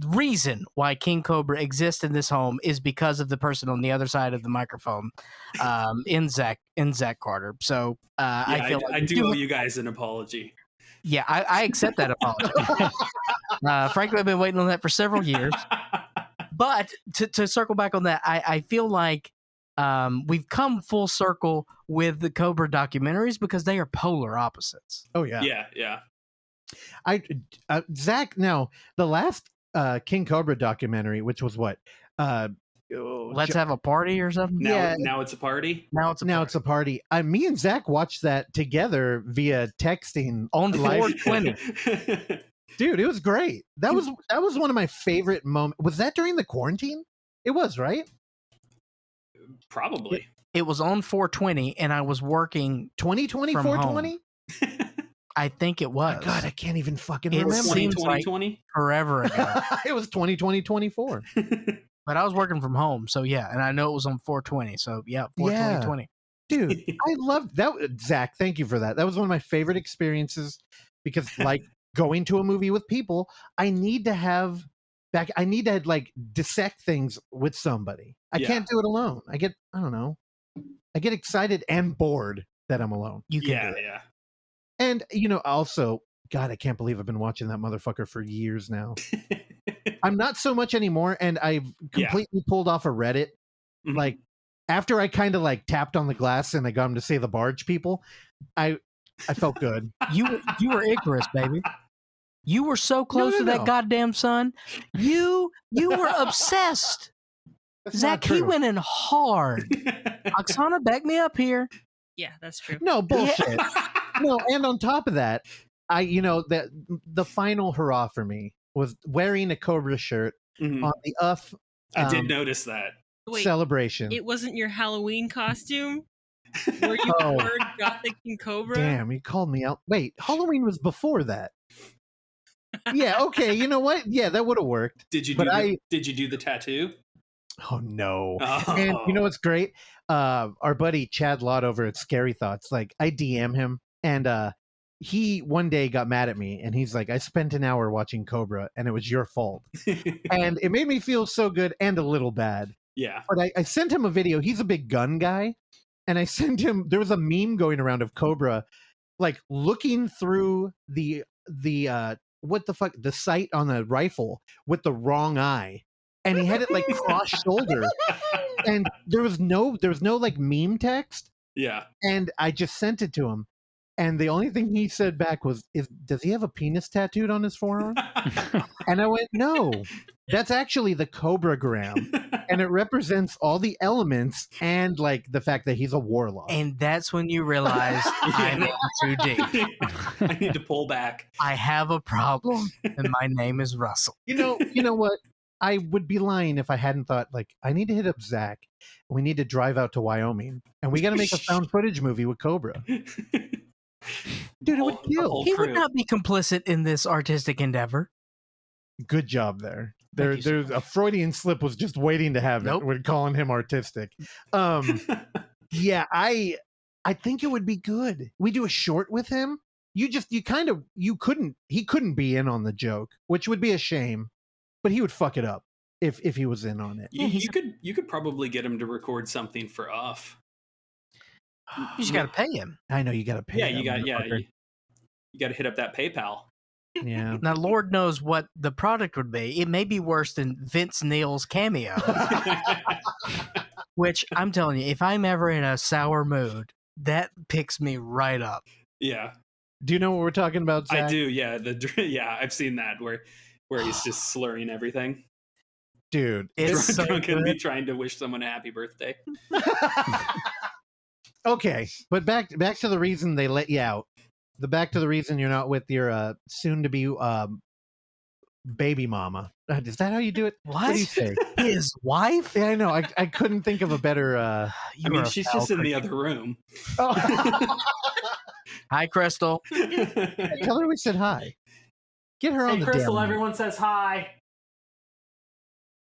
reason why King Cobra exists in this home is because of the person on the other side of the microphone, in Zach Carter. So I feel like I do owe you guys an apology. Yeah, I accept that apology. Frankly, I've been waiting on that for several years. But to circle back on that, I feel like we've come full circle with the Cobra documentaries because they are polar opposites. Oh yeah, yeah. Zach. Now the last King Cobra documentary, which was what? Let's have a party or something. Now it's a party. Now it's a party. Me and Zach watched that together via texting on live 420. Dude, it was great. That was one of my favorite moments. Was that during the quarantine? It was, right? Probably. It was on 420, and I was working 2020, from 420? I think it was. Oh, God, I can't even fucking It remember. seems 2020? like forever ago. It was 2020, 24. But I was working from home, so yeah, and I know it was on 420, so yeah, 420. Dude, I loved that. Zach, thank you for that. That was one of my favorite experiences because, like, going to a movie with people, I need to like dissect things with somebody. I can't do it alone. I get excited and bored that I'm alone. You can do it. Yeah. And also, God, I can't believe I've been watching that motherfucker for years now. I'm not so much anymore, and I've completely pulled off of Reddit. Mm-hmm. Like after I kind of like tapped on the glass and I got him to say the barge people, I felt good. You were Icarus, baby. You were so close to that goddamn sun. You were obsessed. That's Zach, not true. he went in hard. Oksana, back me up here. Yeah, that's true. No bullshit. No, and on top of that, that the final hurrah for me was wearing a Cobra shirt on the I did notice that. Wait, celebration. it wasn't your Halloween costume? Were you word Gothic and Cobra? Damn, you called me out. Wait, Halloween was before that. Yeah, okay, you know what? Yeah, that would have worked. Did you do the tattoo? Oh no. Oh. And you know what's great? Our buddy Chad Lott over at Scary Thoughts, like I DM him and he one day got mad at me and he's like, I spent an hour watching Cobra and it was your fault. And it made me feel so good and a little bad. Yeah. But I sent him a video. He's a big gun guy. And I sent him, there was a meme going around of Cobra like looking through the what the fuck, the sight on the rifle with the wrong eye. And he had it like cross shoulder. And there was no like meme text. Yeah. And I just sent it to him. And the only thing he said back was, does he have a penis tattooed on his forearm? And I went, no, that's actually the Cobragram. And it represents all the elements and like the fact that he's a warlock. And that's when you realize I'm in too deep. I need to pull back. I have a problem and my name is Russell. You know what? I would be lying if I hadn't thought, like, I need to hit up Zach. We need to drive out to Wyoming. And we got to make a found footage movie with Cobra. Dude, it would kill. He would not be complicit in this artistic endeavor. Good job there. There's a Freudian slip was just waiting to have it. We're calling him artistic. Yeah, I think it would be good. We do a short with him he couldn't be in on the joke, which would be a shame, but he would fuck it up if he was in on it. You could probably get him to record something for Uff. You just got to pay him. I know you got to pay. Yeah, you got to hit up that PayPal. Yeah. Now, Lord knows what the product would be. It may be worse than Vince Neil's cameo, which I'm telling you, if I'm ever in a sour mood, that picks me right up. Yeah. Do you know what we're talking about, Zach? I do. Yeah. I've seen that where he's just slurring everything. Dude, it's drunk and be trying to wish someone a happy birthday. Okay, but back to the reason they let you out. Back to the reason you're not with your soon-to-be baby mama. Is that how you do it? What do you say? His wife? Yeah, I know. I couldn't think of a better. I mean, she's just in the other room. Oh. Hi, Crystal. Tell her we said hi. Get her on the Crystal, damn everyone says hi.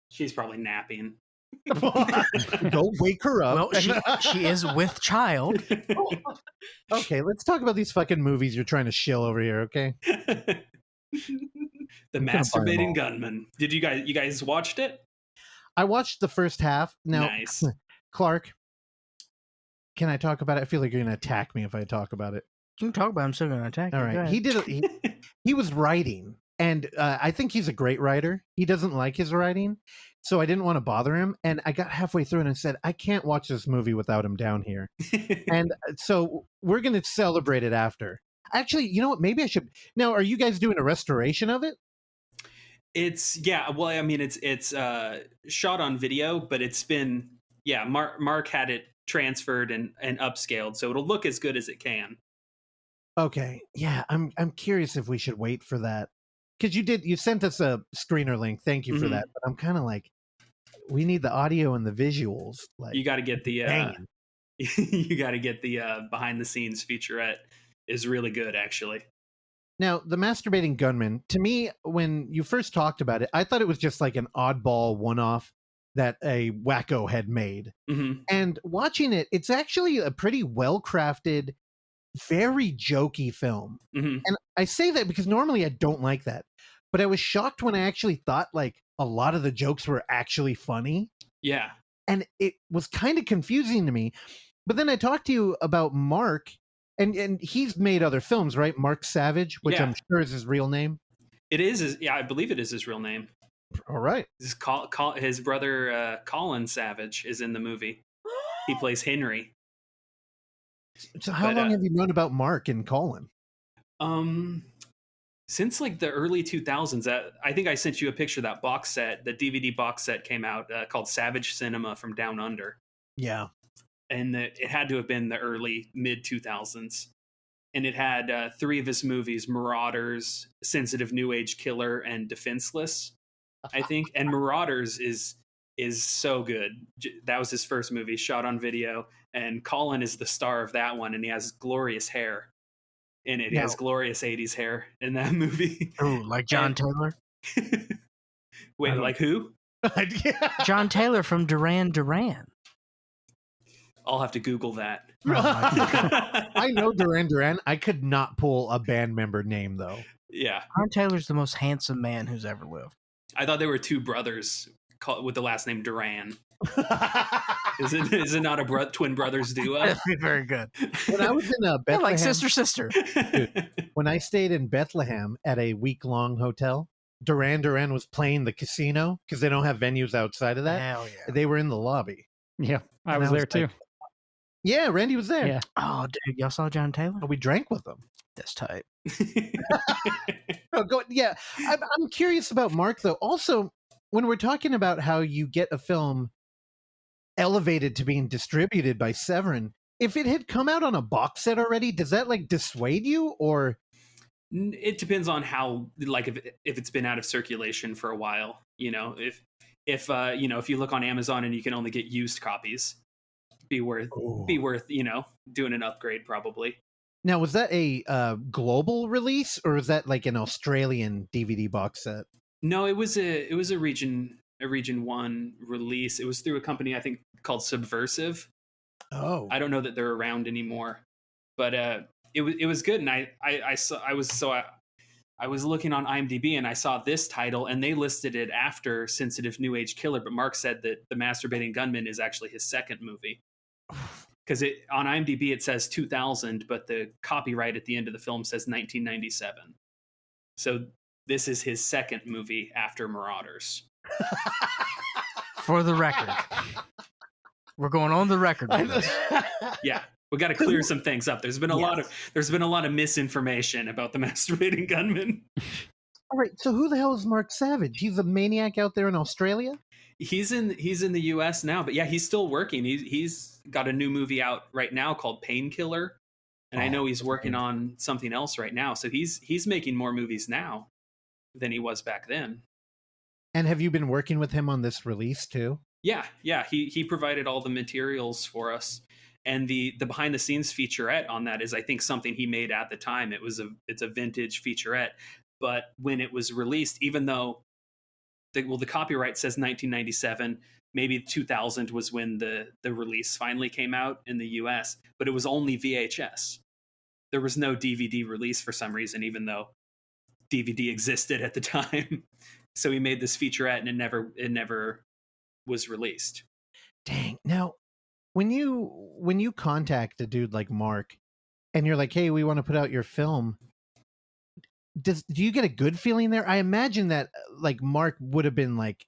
She's probably napping. Go wake her up. Well, she is with child. Okay, let's talk about these fucking movies you're trying to shill over here, okay? The Masturbating Gunman. Did you guys watched it? I watched the first half. Now, nice. Clark, can I talk about it? I feel like you're going to attack me if I talk about it. You can talk about it. I'm still going to attack you. All right. He was writing, and I think he's a great writer. He doesn't like his writing, so I didn't want to bother him. And I got halfway through and I said, I can't watch this movie without him down here. And so we're going to celebrate it after. Actually, you know what? Maybe I should. Now, are you guys doing a restoration of it? It's well, I mean, it's shot on video, but it's been Mark had it transferred and upscaled, so it'll look as good as it can. Okay, yeah, I'm curious if we should wait for that, because you sent us a screener link. Thank you for that, but I'm kind of like, we need the audio and the visuals. Like, you got to get the behind the scenes featurette is really good, actually. Now, the Masturbating Gunman, to me, when you first talked about it, I thought it was just like an oddball one-off that a wacko had made. Mm-hmm. And watching it, it's actually a pretty well-crafted, very jokey film. Mm-hmm. And I say that because normally I don't like that. But I was shocked when I actually thought like a lot of the jokes were actually funny. Yeah. And it was kind of confusing to me. But then I talked to you about Mark, and he's made other films, right? Mark Savage, which I'm sure is his real name. It is. I believe it is his real name. All right. His brother Colin Savage is in the movie. He plays Henry. So how long have you known about Mark and Colin? Since like the early 2000s. I think I sent you a picture of that box set. The DVD box set came out called Savage Cinema from Down Under. Yeah. And it had to have been the early mid 2000s. And it had 3 of his movies: Marauders, Sensitive New Age Killer, and Defenseless, I think. And Marauders is so good. That was his first movie, shot on video. And Colin is the star of that one, and he has glorious hair in it. He has glorious 80s hair in that movie. Oh, like John Taylor? Wait, like who? John Taylor from Duran Duran. I'll have to Google that. Oh I know Duran Duran. I could not pull a band member name, though. Yeah. John Taylor's the most handsome man who's ever lived. I thought they were 2 brothers with the last name Duran. Is it not a twin brothers duo? Very good. When I was in Bethlehem, yeah, like sister. Dude, when I stayed in Bethlehem at a week-long hotel, Duran Duran was playing the casino because they don't have venues outside of that. Hell yeah. They were in the lobby. Yeah, I was there too. Like, yeah, Randy was there. Yeah. Oh, dude, y'all saw John Taylor? We drank with him. That's tight. I'm curious about Mark, though. Also, when we're talking about how you get a film elevated to being distributed by Severin, if it had come out on a box set already, does that like dissuade you, or? It depends on how, like, if it's been out of circulation for a while. You know, if you look on Amazon and you can only get used copies, be worth doing an upgrade probably. Now, was that a global release, or was that like an Australian DVD box set? No, it was a region 1 release. It was through a company I think called Subversive. Oh, I don't know that they're around anymore, but it was good, and I was looking on IMDb and I saw this title, and they listed it after Sensitive New Age Killer, but Mark said that The Masturbating Gunman is actually his second movie. Because on IMDb it says 2000, but the copyright at the end of the film says 1997. So this is his second movie after Marauders. For the record. We're going on the record with this. Yeah. We got to clear some things up. There's been a lot of misinformation about The Masturbating Gunman. All right, so who the hell is Mark Savage? He's a maniac out there in Australia? He's in the US now, but yeah, he's still working. He's got a new movie out right now called Painkiller, and I know he's working on something else right now. So he's making more movies now than he was back then. And have you been working with him on this release too? Yeah. He provided all the materials for us. And the behind the scenes featurette on that is, I think, something he made at the time. It's a vintage featurette, but when it was released, even though the copyright says 1997, maybe 2000 was when the release finally came out in the US, but it was only VHS. There was no DVD release for some reason, even though DVD existed at the time. So he made this featurette, and it never was released. Dang. Now, when you contact a dude like Mark and you're like, hey, we want to put out your film, do you get a good feeling there? I imagine that like Mark would have been like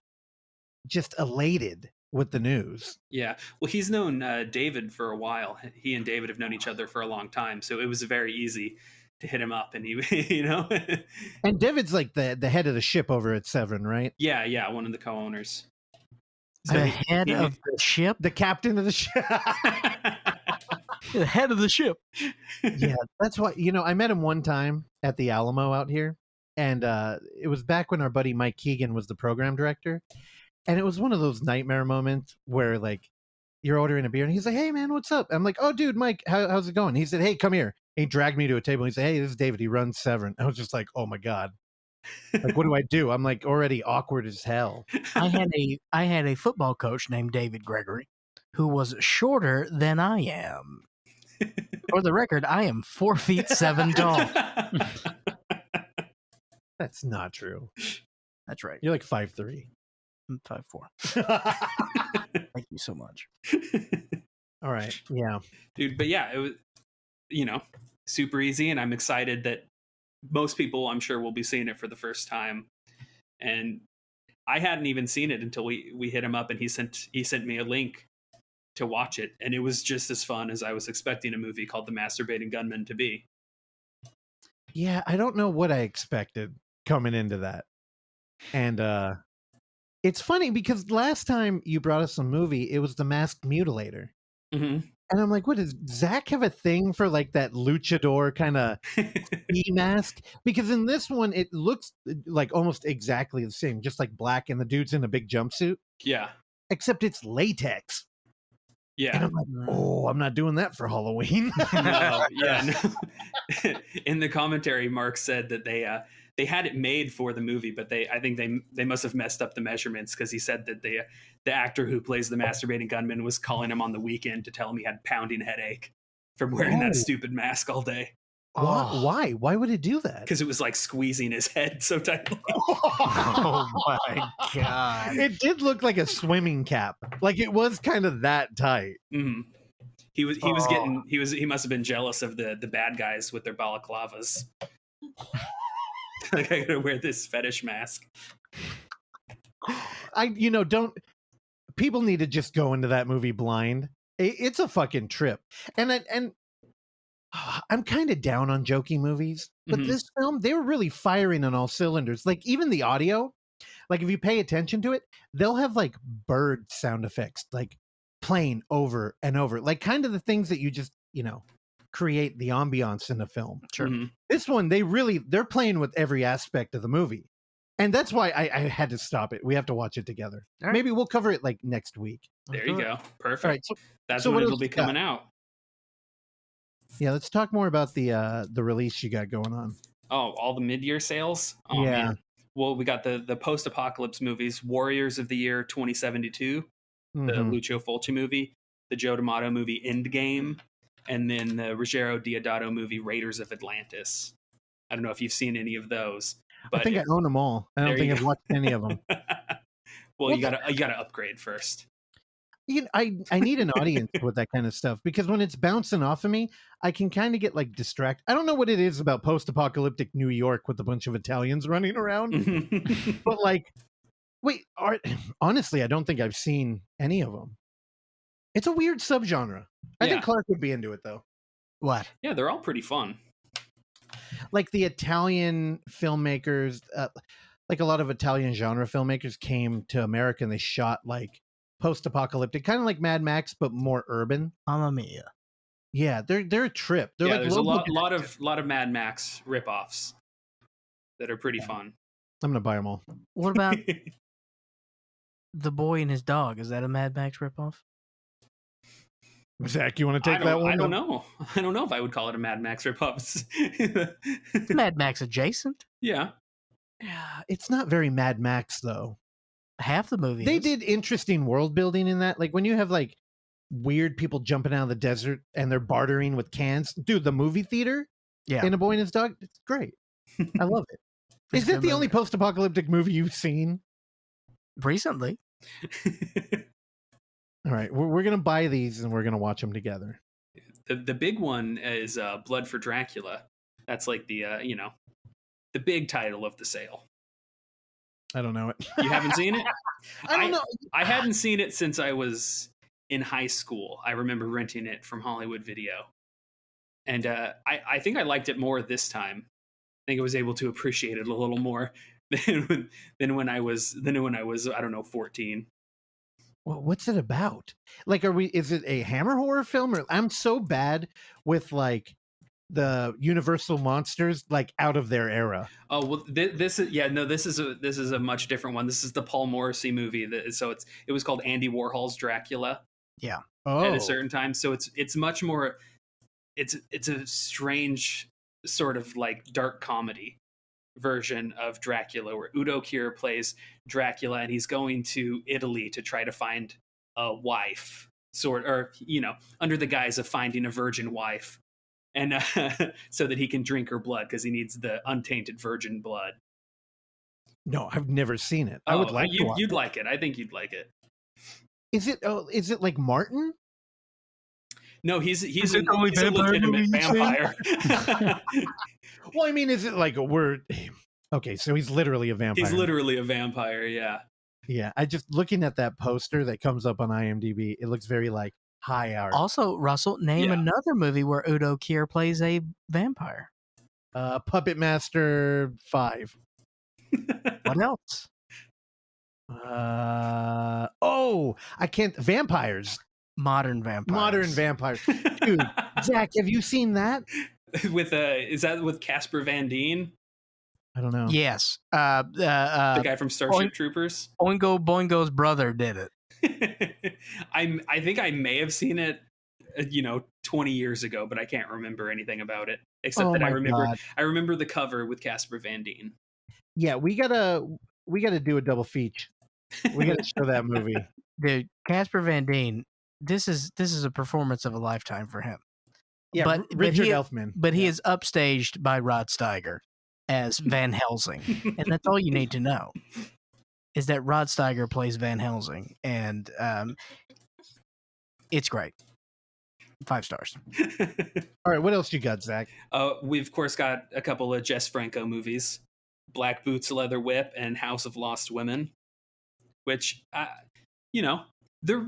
just elated with the news. Yeah. Well, he's known David for a while. He and David have known each other for a long time. So it was very easy to hit him up, and he, And David's like the head of the ship over at Severin, right? Yeah. One of the co-owners. The head of the ship? The captain of the ship. The head of the ship. Yeah, that's why, I met him one time at the Alamo out here. And it was back when our buddy Mike Keegan was the program director. And it was one of those nightmare moments where, like, you're ordering a beer and he's like, hey, man, what's up? I'm like, oh, dude, Mike, how's it going? He said, hey, come here. And he dragged me to a table. He said, hey, this is David. He runs Severin. I was just like, oh, my God. Like, what do I do? I'm like already awkward as hell. I had a football coach named David Gregory who was shorter than I am. For the record, I am 4 feet 7 tall. That's not true. That's right. You're like 5'3". I'm 5'4". Thank you so much. All right. Yeah. Dude, but yeah, it was, super easy, and I'm excited that most people, I'm sure, will be seeing it for the first time. And I hadn't even seen it until we hit him up, and he sent me a link to watch it, and it was just as fun as I was expecting a movie called The Masturbating Gunman to be. Yeah, I don't know what I expected coming into that. And it's funny because last time you brought us a movie, it was The Masked Mutilator. Mm-hmm. And I'm like, what, does Zach have a thing for like that luchador kind of mask? Because in this one, it looks like almost exactly the same, just like black, and the dude's in a big jumpsuit. Yeah. Except it's latex. Yeah. And I'm like, oh, I'm not doing that for Halloween. No. In the commentary, Mark said that they had it made for the movie, but I think they must have messed up the measurements, because he said that the actor who plays the Masturbating Gunman was calling him on the weekend to tell him he had pounding headache from wearing that stupid mask all day. Why? Why would it do that? Because it was like squeezing his head so tightly. Oh my God. It did look like a swimming cap. Like it was kind of that tight. Mm-hmm. He must have been jealous of the bad guys with their balaclavas. Like, I gotta wear this fetish mask. People need to just go into that movie blind. It's a fucking trip. And I'm kind of down on jokey movies, but this film, they were really firing on all cylinders. Like even the audio, like if you pay attention to it, they'll have like bird sound effects, like playing over and over, like kind of the things that you just, create the ambiance in a film. Sure. Mm-hmm. This one, they're playing with every aspect of the movie. And that's why I had to stop it. We have to watch it together. Right. Maybe we'll cover it like next week. There you go. Perfect. All right, That's so when what it'll else be you got? coming out. Yeah, let's talk more about the release you got going on. Oh, all the mid-year sales? Oh, Yeah. man. Well, we got the post-apocalypse movies, Warriors of the Year 2072, the Mhm. Lucio Fulci movie, the Joe D'Amato movie Endgame, and then the Ruggero Deodato movie Raiders of Atlantis. I don't know if you've seen any of those, but I think I own them all. I don't think I've watched any of them. Well, you gotta upgrade first. I need an audience with that kind of stuff, because when it's bouncing off of me, I can kind of get like distracted. I don't know what it is about post-apocalyptic New York with a bunch of Italians running around, but like, honestly, I don't think I've seen any of them. It's a weird subgenre. I think Clark would be into it though. What? Yeah, they're all pretty fun. Like the Italian filmmakers, like a lot of Italian genre filmmakers came to America and they shot like post-apocalyptic, kind of like Mad Max, but more urban. Mamma mia. Yeah, they're a trip. They're like there's a lot of Mad Max ripoffs that are pretty fun. I'm gonna buy them all. What about The Boy and His Dog? Is that a Mad Max ripoff? Zach, you want to take that one? I don't know. I don't know if I would call it a Mad Max ripoff. It's Mad Max adjacent. Yeah. Yeah, it's not very Mad Max though. Half the movie. They did interesting world building in that. Like when you have like weird people jumping out of the desert and they're bartering with cans. Dude, the movie theater in A Boy and His Dog, it's great. I love it. Is it the only post-apocalyptic movie you've seen? Recently. All right, we're going to buy these and we're going to watch them together. The big one is Blood for Dracula. That's like the the big title of the sale. I don't know it. You haven't seen it? I don't know. I hadn't seen it since I was in high school. I remember renting it from Hollywood Video. And I think I liked it more this time. I think I was able to appreciate it a little more than when I was I don't know, 14. Well, what's it about? Like, is it a Hammer horror film? Or I'm so bad with like the Universal monsters, like out of their era. Oh well, this is a much different one. This is the Paul Morrissey movie. It was called Andy Warhol's Dracula. Yeah. At a certain time, so it's much more. It's a strange sort of like dark comedy version of Dracula, where Udo Kier plays Dracula, and he's going to Italy to try to find a wife, under the guise of finding a virgin wife, and so that he can drink her blood because he needs the untainted virgin blood. No, I've never seen it. I would like to. You'd like it. I think you'd like it. Is it like Martin? No, he's a legitimate vampire. Well, I mean, is it like okay? So he's literally a vampire. He's literally a vampire. Yeah. Yeah. I just looking at that poster that comes up on IMDb. It looks very like high art. Also, Russell, name another movie where Udo Kier plays a vampire. Puppet Master 5. What else? I can't. Vampires. Modern vampires. Dude, Zach, have you seen that? Is that with Casper Van Dien? I don't know. Yes. The guy from Starship Troopers? Oingo Boingo's brother did it. I think I may have seen it 20 years ago, but I can't remember anything about it. Except that I remember the cover with Casper Van Dien. Yeah, we gotta do a double feature. We gotta show that movie. Dude, Casper Van Dien, this is a performance of a lifetime for him. Yeah, but Richard Elfman. But he is upstaged by Rod Steiger as Van Helsing. And that's all you need to know, is that Rod Steiger plays Van Helsing. And it's great. 5 stars. All right, what else you got, Zach? We've, of course, got a couple of Jess Franco movies. Black Boots, Leather Whip, and House of Lost Women. Which, they're...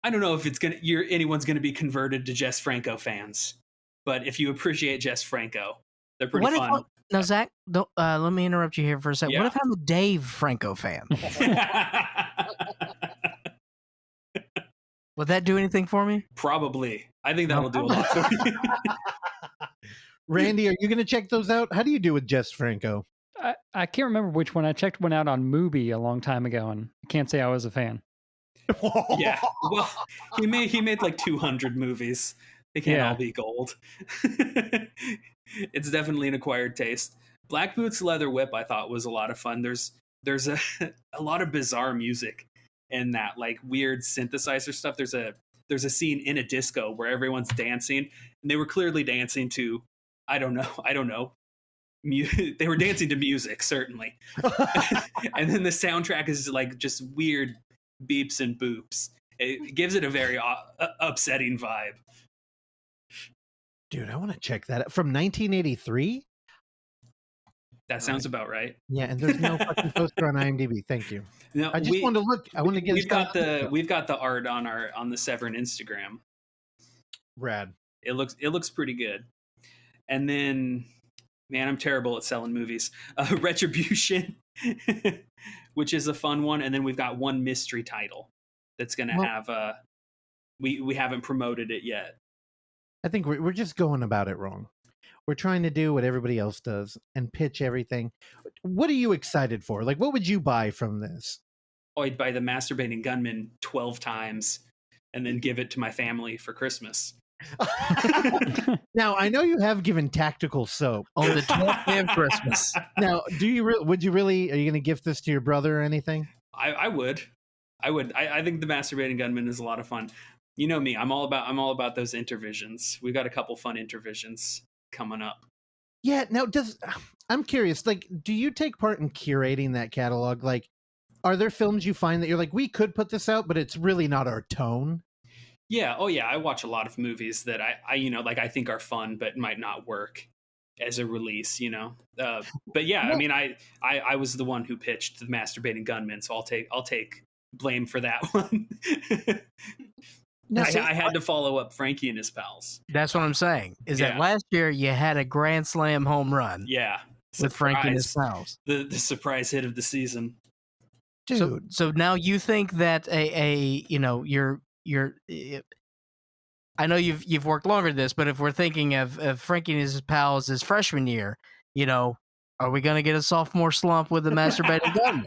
I don't know if anyone's going to be converted to Jess Franco fans, but if you appreciate Jess Franco, they're pretty fun. Now, Zach, let me interrupt you here for a second. Yeah. What if I'm a Dave Franco fan? Would that do anything for me? Probably. I think that'll do a lot for you. Randy, are you going to check those out? How do you do with Jess Franco? I can't remember which one. I checked one out on Mubi a long time ago, and I can't say I was a fan. Yeah, well, he made like 200 movies. They can't all be gold. It's definitely an acquired taste. Black Boots, Leather Whip, I thought was a lot of fun. There's a lot of bizarre music in that, like weird synthesizer stuff. There's a there's a scene in a disco where everyone's dancing, and they were clearly dancing to, I don't know. They were dancing to music, certainly. And then the soundtrack is like just weird beeps and boops. It gives it a very upsetting vibe. Dude, I want to check that out. From 1983? That sounds about right. Yeah, and there's no fucking poster on IMDb. Thank you. No, I just wanted to look. I want to get. We've got the art on the Severin Instagram. Rad. It looks pretty good. And then, man, I'm terrible at selling movies. Retribution, which is a fun one, and then we've got one mystery title that's going to have. We haven't promoted it yet. I think we're just going about it wrong. We're trying to do what everybody else does and pitch everything. What are you excited for? Like, what would you buy from this? Oh, I'd buy the Masturbating Gunman 12 times and then give it to my family for Christmas. Now, I know you have given tactical soap On the 12th day of Christmas. Now, would you really? Are you going to gift this to your brother or anything? I would. I think the Masturbating Gunman is a lot of fun. You know me. I'm all about those intervisions. We've got a couple fun intervisions coming up. Yeah. Now, I'm curious. Like, do you take part in curating that catalog? Like, are there films you find that you're like, we could put this out, but it's really not our tone? Yeah. Oh, yeah. I watch a lot of movies that I think are fun, but might not work as a release. But yeah, I mean, I was the one who pitched the Masturbating Gunman, so I'll take blame for that one. Now, I had to follow up Franky and his pals. That's what I'm saying. Is that last year you had a grand slam home run? Yeah, with Franky and his pals. The surprise hit of the season, dude. So now you think that you're. I know you've worked longer than this, but if we're thinking of Franky and his pals his freshman year, are we going to get a sophomore slump with the Masturbating Gunman?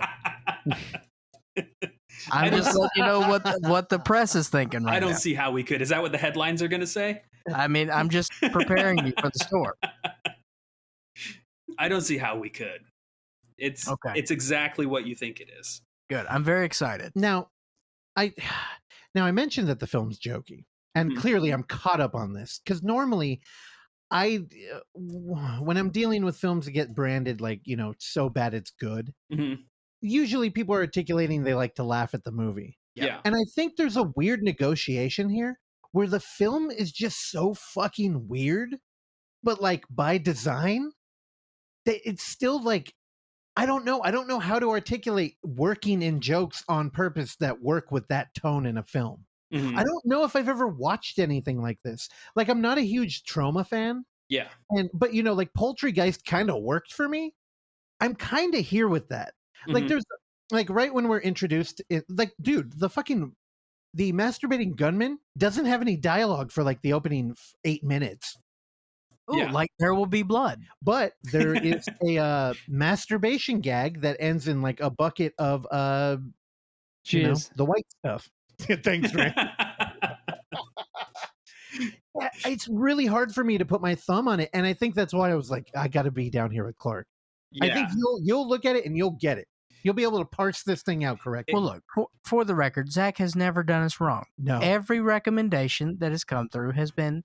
I'm just letting you know what the press is thinking right now. I don't see how we could. Is that what the headlines are going to say? I mean, I'm just preparing you for the storm. I don't see how we could. It's exactly what you think it is. Good. I'm very excited. Now, I mentioned that the film's jokey, and clearly I'm caught up on this because normally when I'm dealing with films that get branded like, so bad it's good, usually people are articulating they like to laugh at the movie. Yeah. And I think there's a weird negotiation here where the film is just so fucking weird, but like by design, it's still like, I don't know how to articulate working in jokes on purpose that work with that tone in a film. I don't know if I've ever watched anything like this. Like, I'm not a huge Trauma fan. Yeah. But like Poultrygeist kind of worked for me. I'm kind of here with that. Like, there's like right when we're introduced, dude, the Masturbating Gunman doesn't have any dialogue for like the opening 8 minutes. Ooh, like There Will Be Blood. But there is a masturbation gag that ends in like a bucket of the white stuff. Thanks, Ray. It's really hard for me to put my thumb on it, and I think that's why I was like, I got to be down here with Clark. Yeah. I think you'll look at it and you'll get it. You'll be able to parse this thing out correctly. Well, look, for the record, Zach has never done us wrong. No. Every recommendation that has come through has been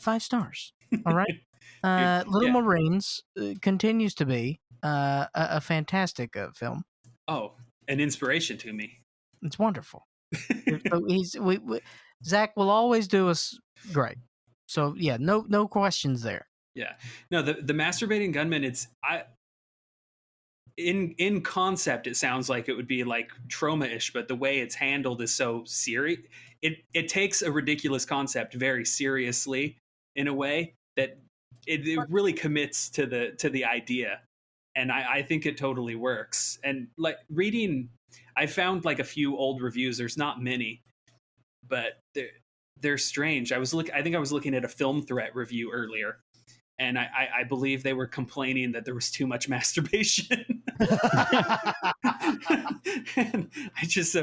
5 stars. All right? Little Marines continues to be a fantastic film. Oh, an inspiration to me. It's wonderful. Zach will always do us great. So, yeah, no questions there. Yeah. No, the Masturbating Gunman, in concept, it sounds like it would be like trauma-ish, but the way it's handled is so serious. It takes a ridiculous concept very seriously in a way that it really commits to the idea. And I think it totally works. And like reading, I found like a few old reviews. There's not many, but they're strange. I think I was looking at a Film Threat review earlier, and I believe they were complaining that there was too much masturbation. And I just,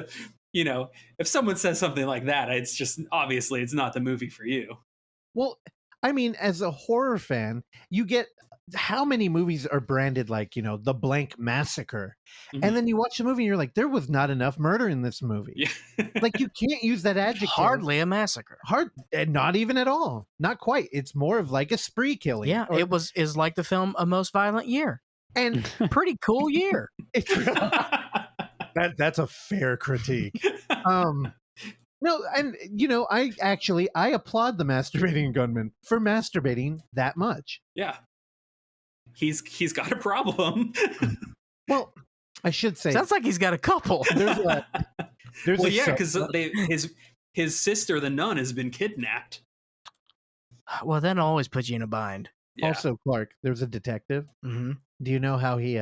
if someone says something like that, it's just obviously it's not the movie for you. Well, I mean, as a horror fan, you get how many movies are branded like, the blank massacre? Mhm. And then you watch the movie and you're like, there was not enough murder in this movie. Yeah. Like, you can't use that adjective. Hardly a massacre. And not even at all. Not quite. It's more of like a spree killing. Yeah, it is like the film A Most Violent Year. And Pretty cool year. that's a fair critique. No, and I applaud the Masturbating Gunman for masturbating that much. Yeah. He's got a problem. Well, I should say Sounds like he's got a couple. there's Well, yeah, because his sister, the nun, has been kidnapped. Well, that always puts you in a bind. Yeah. also Clark. There's a detective. Mm-hmm. Do you know how he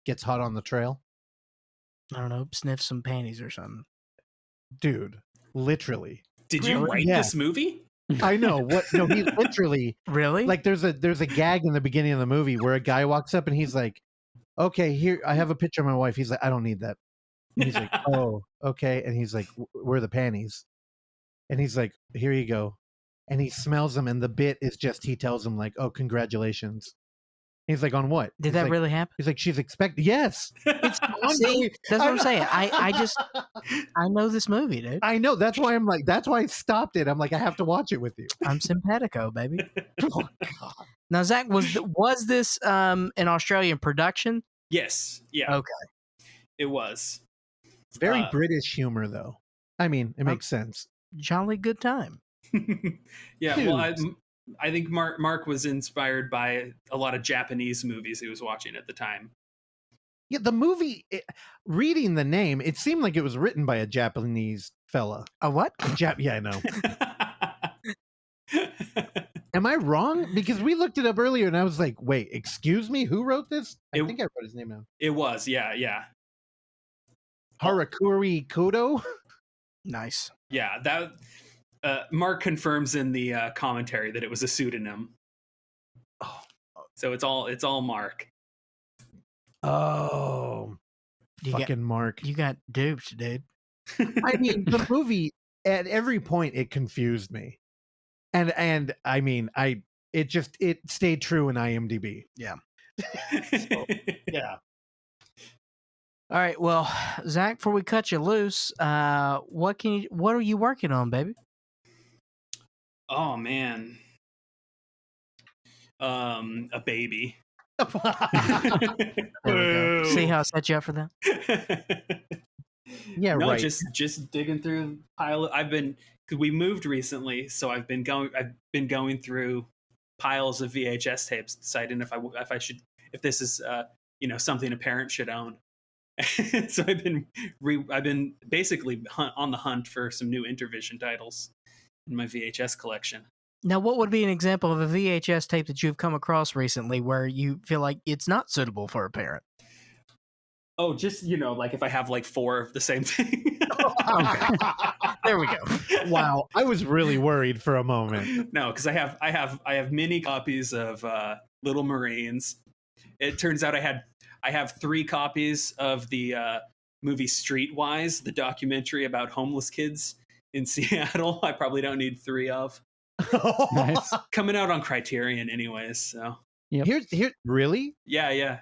gets hot on the trail? I don't know, sniff some panties or something. Dude, literally. Did you Really? write Yeah. this movie? I know what. No, he literally Really? like. There's a gag in the beginning of the movie where a guy walks up and he's like, "Okay, here I have a picture of my wife." He's like, "I don't need that." And he's like, "Oh, okay." And he's like, "Where are the panties?" And he's like, "Here you go." And he smells them, and the bit is just he tells him like, "Oh, congratulations." He's like, "On what?" Did He's that like, really happen? He's like, "She's expecting." Yes, it's on. See, that's what I'm saying. I know this movie, dude. I know. That's why I stopped it. I'm like, I have to watch it with you. I'm simpatico, baby. Now, Zach, was this an Australian production? Yes. Yeah. Okay. It was. Very British humor, though. I mean, it makes sense. Jolly good time. Yeah. Dude. Well, I think Mark was inspired by a lot of Japanese movies he was watching at the time. Yeah, the movie. Reading the name, it seemed like it was written by a Japanese fella. A what? Yeah, I know. Am I wrong? Because we looked it up earlier, and I was like, "Wait, excuse me, who wrote this?" I think I wrote his name down. It was. Yeah. Harakuri Kudo. Nice. Yeah. That. Mark confirms in the commentary that it was a pseudonym. Oh. So it's all Mark. Oh, fucking Mark! You got duped, dude. I mean, the movie at every point it confused me, and I mean, it stayed true in IMDb. Yeah. So, yeah. All right. Well, Zach, before we cut you loose, what are you working on, baby? Oh man. A baby. There we go. See how I set you up for that? Yeah, no, right. just digging through pile. Cause we moved recently, so I've been going through piles of VHS tapes, deciding if this is something a parent should own. So I've been basically on the hunt for some new Intervision titles in my VHS collection. Now, what would be an example of a VHS tape that you've come across recently where you feel like it's not suitable for a parent? Oh, just, like if I have like 4 of the same thing. Okay. There we go. Wow, I was really worried for a moment. No, because I have mini copies of Little Marines. It turns out I have 3 copies of the movie Streetwise, the documentary about homeless kids in Seattle. I probably don't need 3 of. Nice. Coming out on Criterion anyways, so. Yep. Here, really? Yeah.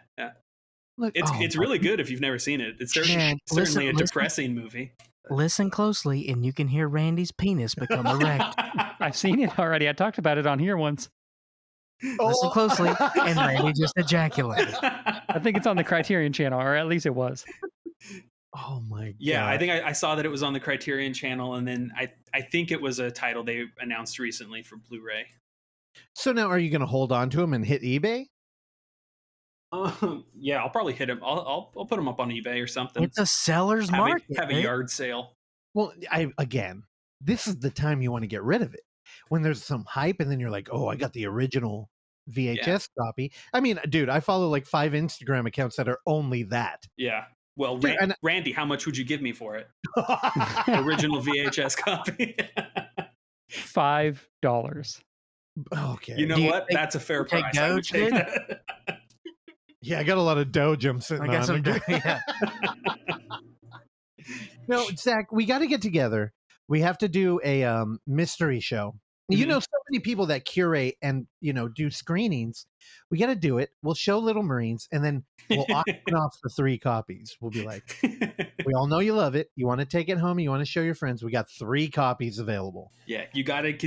Look, It's really good if you've never seen it. It's certainly a depressing movie. Listen closely, and you can hear Randy's penis become erect. I've seen it already. I talked about it on here once. Listen closely, and Randy just ejaculated. I think it's on the Criterion channel, or at least it was. Oh my god. Yeah, I think I saw that it was on the Criterion channel, and then I think it was a title they announced recently for Blu-ray. So now, are you going to hold on to him and hit eBay? Yeah, I'll probably hit him. I'll put him up on eBay or something. It's a seller's market. Have a dude. yard sale. Well, this is the time you want to get rid of it. When there's some hype, and then you're like, "Oh, I got the original VHS copy." I mean, dude, I follow like 5 Instagram accounts that are only that. Yeah. Well, Dude, Randy, how much would you give me for it? Original VHS copy. $5. Okay. You know what? That's a fair take price. I would Doge, take dude? that. Yeah, I got a lot of Doge I'm sitting I got on. some. Yeah. No, Zach, we got to get together. We have to do a mystery show. You Mhm. know, some many people that curate and do screenings. We got to do it. We'll show Little Marines, and then we'll auction off the 3 copies. We'll be like, we all know you love it. You want to take it home. You want to show your friends. We got 3 copies available. Yeah, you got to get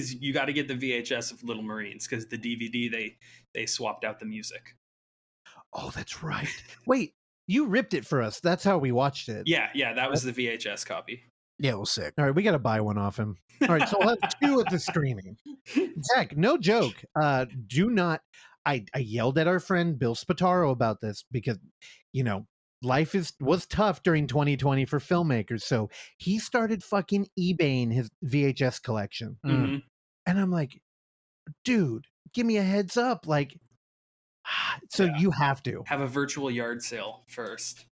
the VHS of Little Marines because the DVD they swapped out the music. Oh, that's right. Wait, you ripped it for us. That's how we watched it. Yeah, that was the VHS copy. Yeah, it was sick. All right, we got to buy one off him. All right, so we'll have 2 at the screening. Zach, no joke. Do not. I yelled at our friend Bill Spataro about this because, life was tough during 2020 for filmmakers. So he started fucking eBaying his VHS collection. Mm-hmm. And I'm like, dude, give me a heads up. Like, so you have to have a virtual yard sale first.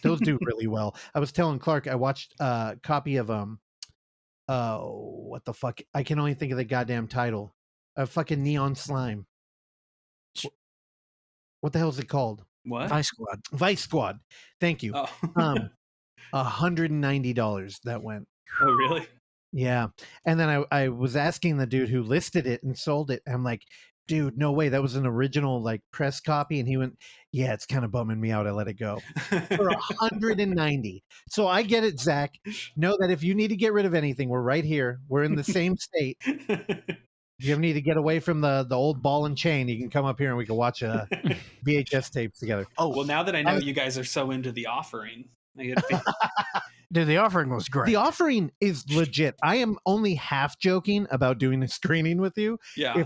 Those do really well. I was telling Clark, I watched a copy of what the fuck? I can only think of the goddamn title. Fucking Neon Slime. What the hell is it called? What? Vice Squad. Vice Squad. Thank you. Oh. $190 that went. Oh, really? Yeah. And then I was asking the dude who listed it and sold it. I'm like, dude, no way. That was an original like press copy. And he went, yeah, it's kind of bumming me out. I let it go for $190. So I get it, Zach. Know that if you need to get rid of anything, we're right here. We're in the same state. If you ever need to get away from the old ball and chain, you can come up here and we can watch VHS tapes together. Oh, well, now that I know you guys are so into The Offering. Dude, The Offering was great. The Offering is legit. I am only half joking about doing a screening with you. Yeah.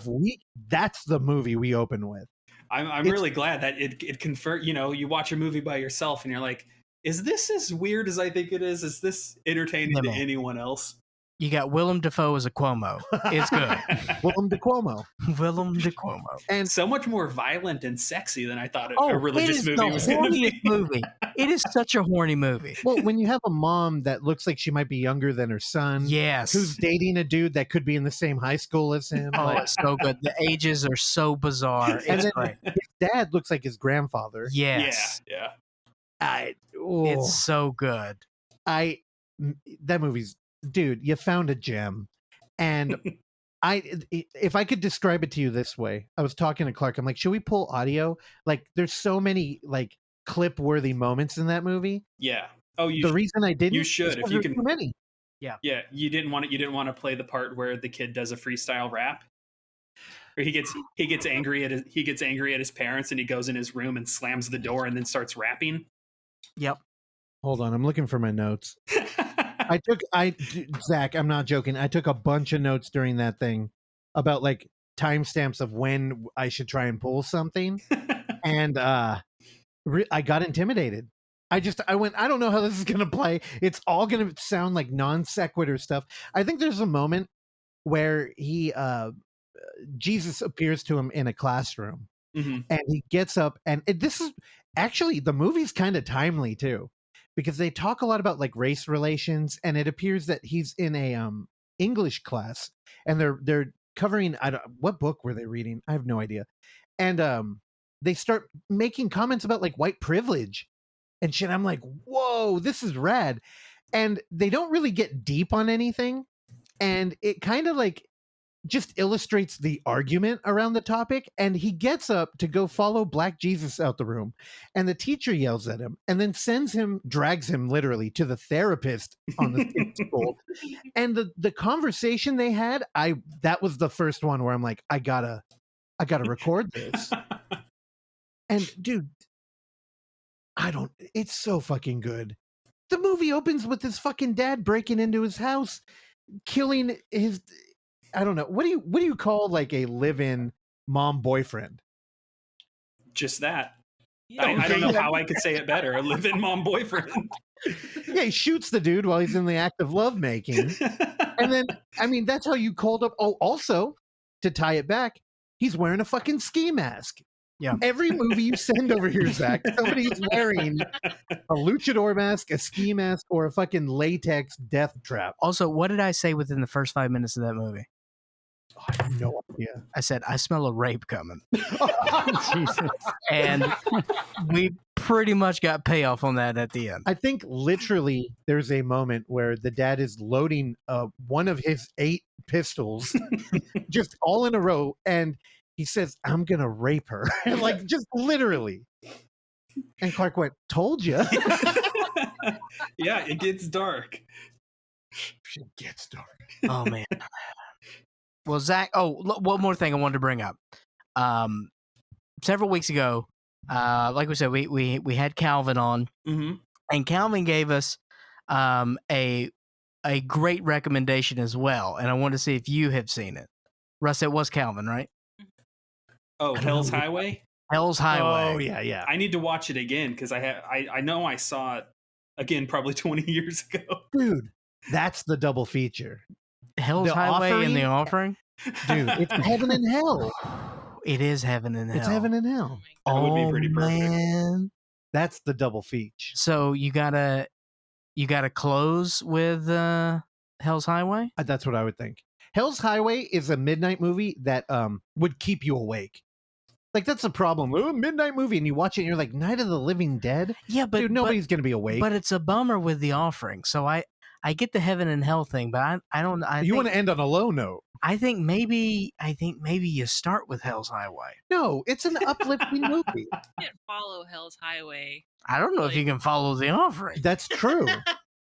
That's the movie we open with. I'm really glad that it confirmed, you watch a movie by yourself and you're like, is this as weird as I think it is? Is this entertaining to anyone else? You got Willem Dafoe as a Cuomo. It's good. Willem Dafoe. Willem Dafoe. And so much more violent and sexy than I thought a religious movie was going to be. Movie. It is such a horny movie. Well, when you have a mom that looks like she might be younger than her son. Yes. Who's dating a dude that could be in the same high school as him. Oh, it's so good. The ages are so bizarre. It's great. His dad looks like his grandfather. Yes. Yeah. It's so good. That movie's, dude, you found a gem. And if I could describe it to you this way, I was talking to Clark. I'm like, should we pull audio? Like, there's so many like clip-worthy moments in that movie. Yeah. Oh, reason I didn't. You should if you can. Too many. Yeah. Yeah. You didn't want to play the part where the kid does a freestyle rap. Or he gets angry at his parents and he goes in his room and slams the door and then starts rapping. Yep. Hold on, I'm looking for my notes. Zach, I'm not joking. I took a bunch of notes during that thing about like timestamps of when I should try and pull something. And I got intimidated. I went, I don't know how this is going to play. It's all going to sound like non sequitur stuff. I think there's a moment where Jesus appears to him in a classroom. Mm-hmm. And he gets up and this is actually, the movie's kind of timely too. Because they talk a lot about like race relations, and it appears that he's in a English class, and they're covering what book were they reading? I have no idea. And they start making comments about like white privilege and shit. I'm like, whoa, this is rad. And they don't really get deep on anything, and it kind of like just illustrates the argument around the topic. And he gets up to go follow Black Jesus out the room, and the teacher yells at him and then drags him literally to the therapist on the school. And the conversation they had, that was the first one where I'm like, I gotta record this. And dude, it's so fucking good. The movie opens with his fucking dad breaking into his house, killing his, I don't know. What do you call like a live-in mom boyfriend? Just that. I don't know how I could say it better. A live-in mom boyfriend. Yeah, he shoots the dude while he's in the act of lovemaking. And then, I mean, that's how you called up. Oh, also, to tie it back, he's wearing a fucking ski mask. Yeah. Every movie you send over here, Zach, somebody's wearing a luchador mask, a ski mask, or a fucking latex death trap. Also, what did I say within the first 5 minutes of that movie? Oh, I have no idea. I said, I smell a rape coming. Jesus. And we pretty much got payoff on that at the end. I think literally there's a moment where the dad is loading one of his 8 pistols just all in a row, and he says, "I'm gonna rape her." Like, just literally. And Clark went, "Told you." Yeah, it gets dark. Shit gets dark. Oh man. Well, Zach. One more thing I wanted to bring up. Several weeks ago, like we said, we had Calvin on, Mm-hmm. and Calvin gave us a great recommendation as well, and I wanted to see if you have seen it. Russ, it was Calvin, right? Oh, I don't Hell's know. Highway. Hell's Highway. Oh yeah. I need to watch it again because I know I saw it again probably 20 years ago. Dude, that's the double feature. Hell's The Highway and the Offering? Offering. Dude, it's heaven and hell. It is heaven and hell. It's heaven and hell. That would be pretty perfect. Man. That's the double feature. So you gotta close with Hell's Highway. That's what I would think. Hell's Highway is a midnight movie that would keep you awake. Like, that's the problem. Oh, midnight movie, and you watch it and you're like, Night of the Living Dead? Yeah, but Dude, nobody's going to be awake. But it's a bummer with the Offering. So I get the heaven and hell thing, but I don't. You want to end on a low note. I think maybe you start with Hell's Highway. No, it's an uplifting movie. You can't follow Hell's Highway. I don't know if you can follow the Offering. That's true.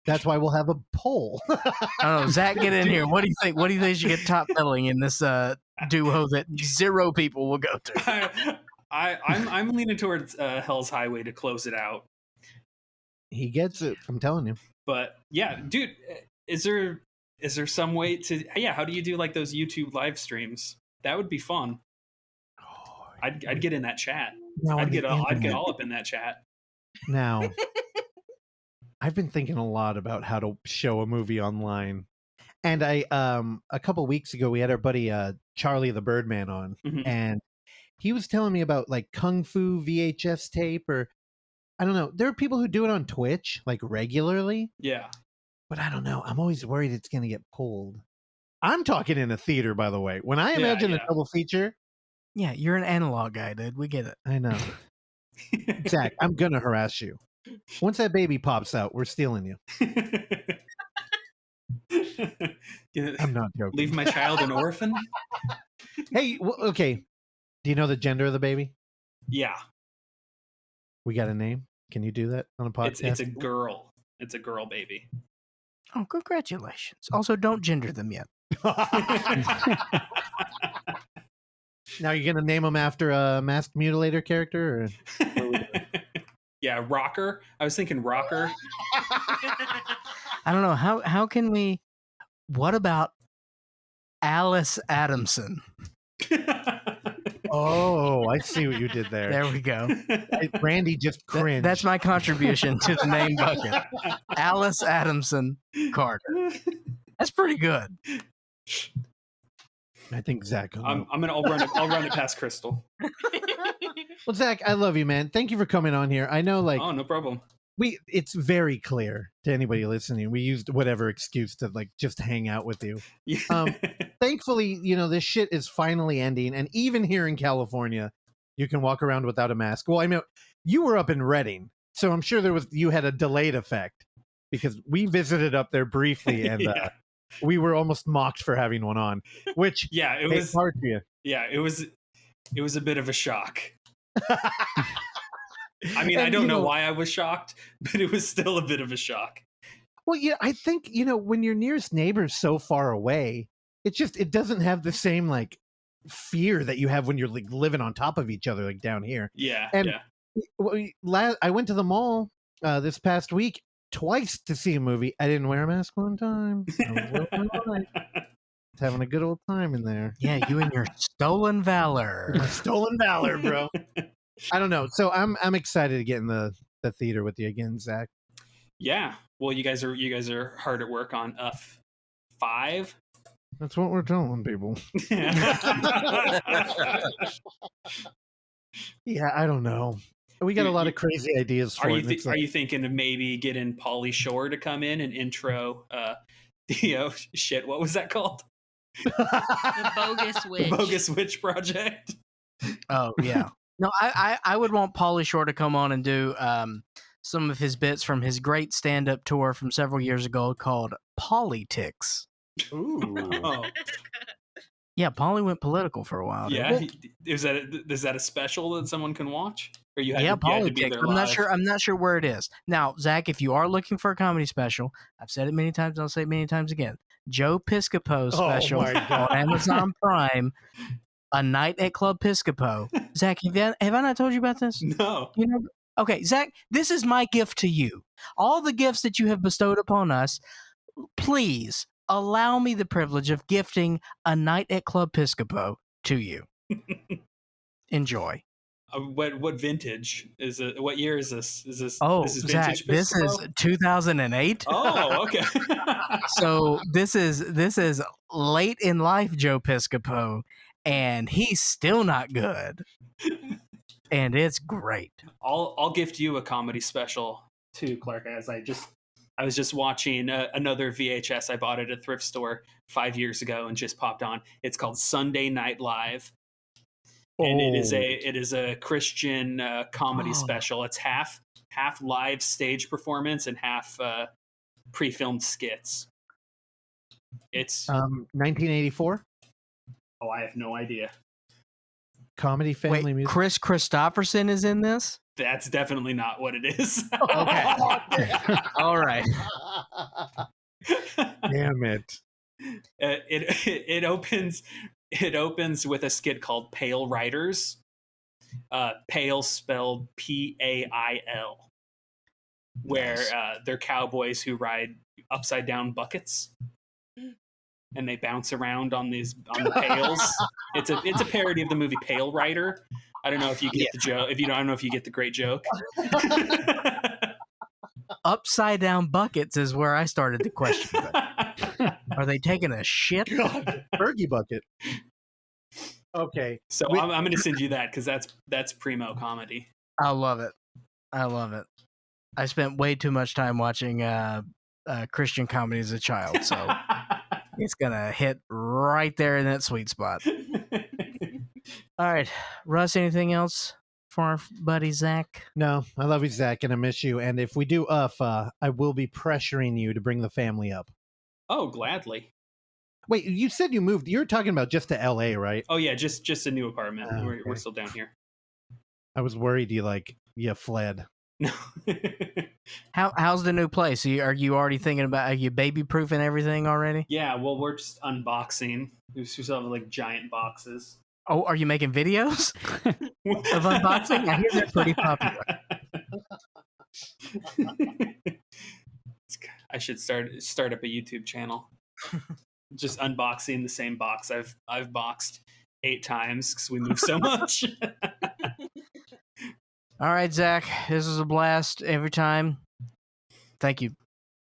That's why we'll have a poll. I don't know. Zach, get in here. What do you think? What do you think should get top billing in this duo that 0 people will go to? I'm leaning towards Hell's Highway to close it out. He gets it. I'm telling you. But yeah, dude, is there some way to how do you do like those YouTube live streams? That would be fun. I'd get in that chat. Now I'd on get the all internet. up in that chat. Now, I've been thinking a lot about how to show a movie online. And I a couple weeks ago we had our buddy Charlie the Birdman on, Mhm. and he was telling me about like Kung Fu VHS tape, or I don't know. There are people who do it on Twitch like regularly, Yeah. but I don't know. I'm always worried it's going to get pulled. I'm talking in a theater, by the way. When I Yeah, imagine yeah. a double feature, Yeah, you're an analog guy, dude. We get it. I know. Zach, I'm going to harass you. Once that baby pops out, we're stealing you. I'm not joking. Leave my child an orphan? Hey, okay. Do you know the gender of the baby? Yeah. We got a name. Can you do that on a podcast? It's a girl. It's a girl baby. Oh, congratulations. Also, don't gender them yet. Now you're gonna name them after a masked mutilator character? Or... Yeah, Rocker. I was thinking Rocker. I don't know. How can we... What about Alice Adamson? Oh, I see what you did there. There we go. Randy just cringed. That's my contribution to the name bucket. Alice Adamson Carter. That's pretty good. I think Zach. I'll run it past Crystal. Well, Zach, I love you, man. Thank you for coming on here. I know, like, Oh, no problem. it's very clear to anybody listening. We used whatever excuse to like just hang out with you. Thankfully, this shit is finally ending, and even here in California, you can walk around without a mask. Well, I mean, you were up in Redding, so I'm sure you had a delayed effect because we visited up there briefly, and Yeah. we were almost mocked for having one on. Which Yeah, it hey, was. hard for you. Yeah, it was a bit of a shock. I mean, I And, don't know why I was shocked, but it was still a bit of a shock. Well, yeah, I think, when your nearest neighbor's so far away, it doesn't have the same like fear that you have when you're like living on top of each other, like down here. Yeah, And- yeah. I went to the mall this past week twice to see a movie. I didn't wear a mask one time. I was living my life. Having a good old time in there. Yeah, you and your stolen valor. Stolen valor, bro. I don't know. So I'm excited to get in the theater with you again, Zach. Yeah. Well, you guys are hard at work on 5. That's what we're telling people. Yeah, I don't know. We got a lot of crazy ideas for Are it. you are you thinking of maybe getting Pauly Shore to come in and intro shit, what was that called? The Bogus Witch. The Bogus Witch Project. Oh, yeah. No, I would want Pauly Shore to come on and do some of his bits from his great stand-up tour from several years ago called Politics. Ooh. Oh, Yeah, Pauly went political for a while. didn't yeah. he? Is that a special that someone can watch? Or you had, Yeah, to, you had to be Politics. there I'm not live? sure. I'm not sure where it is now, Zach. If you are looking for a comedy special, I've said it many times. I'll say it many times again. Joe Piscopo's special my God. on Amazon Prime, A Night at Club Piscopo. Zach, have I not told you about this? No. You know? Okay, Zach. This is my gift to you. All the gifts that you have bestowed upon us, please allow me the privilege of gifting A Night at Club Piscopo to you. Enjoy. What vintage is it? What year is this? Is this? Oh, this is Zach, vintage this is Piscopo? 2008. Oh, okay. So this is late in life Joe Piscopo, and he's still not good. And it's great. I'll gift you a comedy special too, Clark. I was just watching another VHS I bought at a thrift store 5 years ago and just popped on. It's called Sunday Night Live, and it is a Christian comedy special. It's half live stage performance and half pre-filmed skits. It's 1984 I have no idea. comedy family Wait, music. Chris Christopherson is in this? That's definitely not what it is. Okay. All right. Damn it. It opens with a skit called Pale Riders. Pale spelled Pail, where they're cowboys who ride upside down buckets, and they bounce around on the pails. It's a parody of the movie Pale Rider. I don't know if you get the joke. I don't know if you get the great joke. Upside down buckets is where I started to question that. Are they taking a shit? God, Fergie bucket. Okay. So I'm going to send you that because that's primo comedy. I love it. I love it. I spent way too much time watching Christian comedy as a child, so it's gonna hit right there in that sweet spot. All right, Russ. Anything else for our buddy Zach? No, I love you, Zach, and I miss you. And if we do I will be pressuring you to bring the family up. Oh, gladly. Wait, you said you moved. You're talking about just to LA, right? Oh yeah, just a new apartment. Oh, We're okay. still down here. I was worried you fled. No. How's the new place? Are you already thinking about? Are you baby proofing everything already? Yeah, well, we're just unboxing. We still have like giant boxes. Oh, are you making videos of unboxing? I hear they're pretty popular. I should start up a YouTube channel. Just unboxing the same box I've boxed 8 times because we move so much. All right, Zach, this was a blast every time. Thank you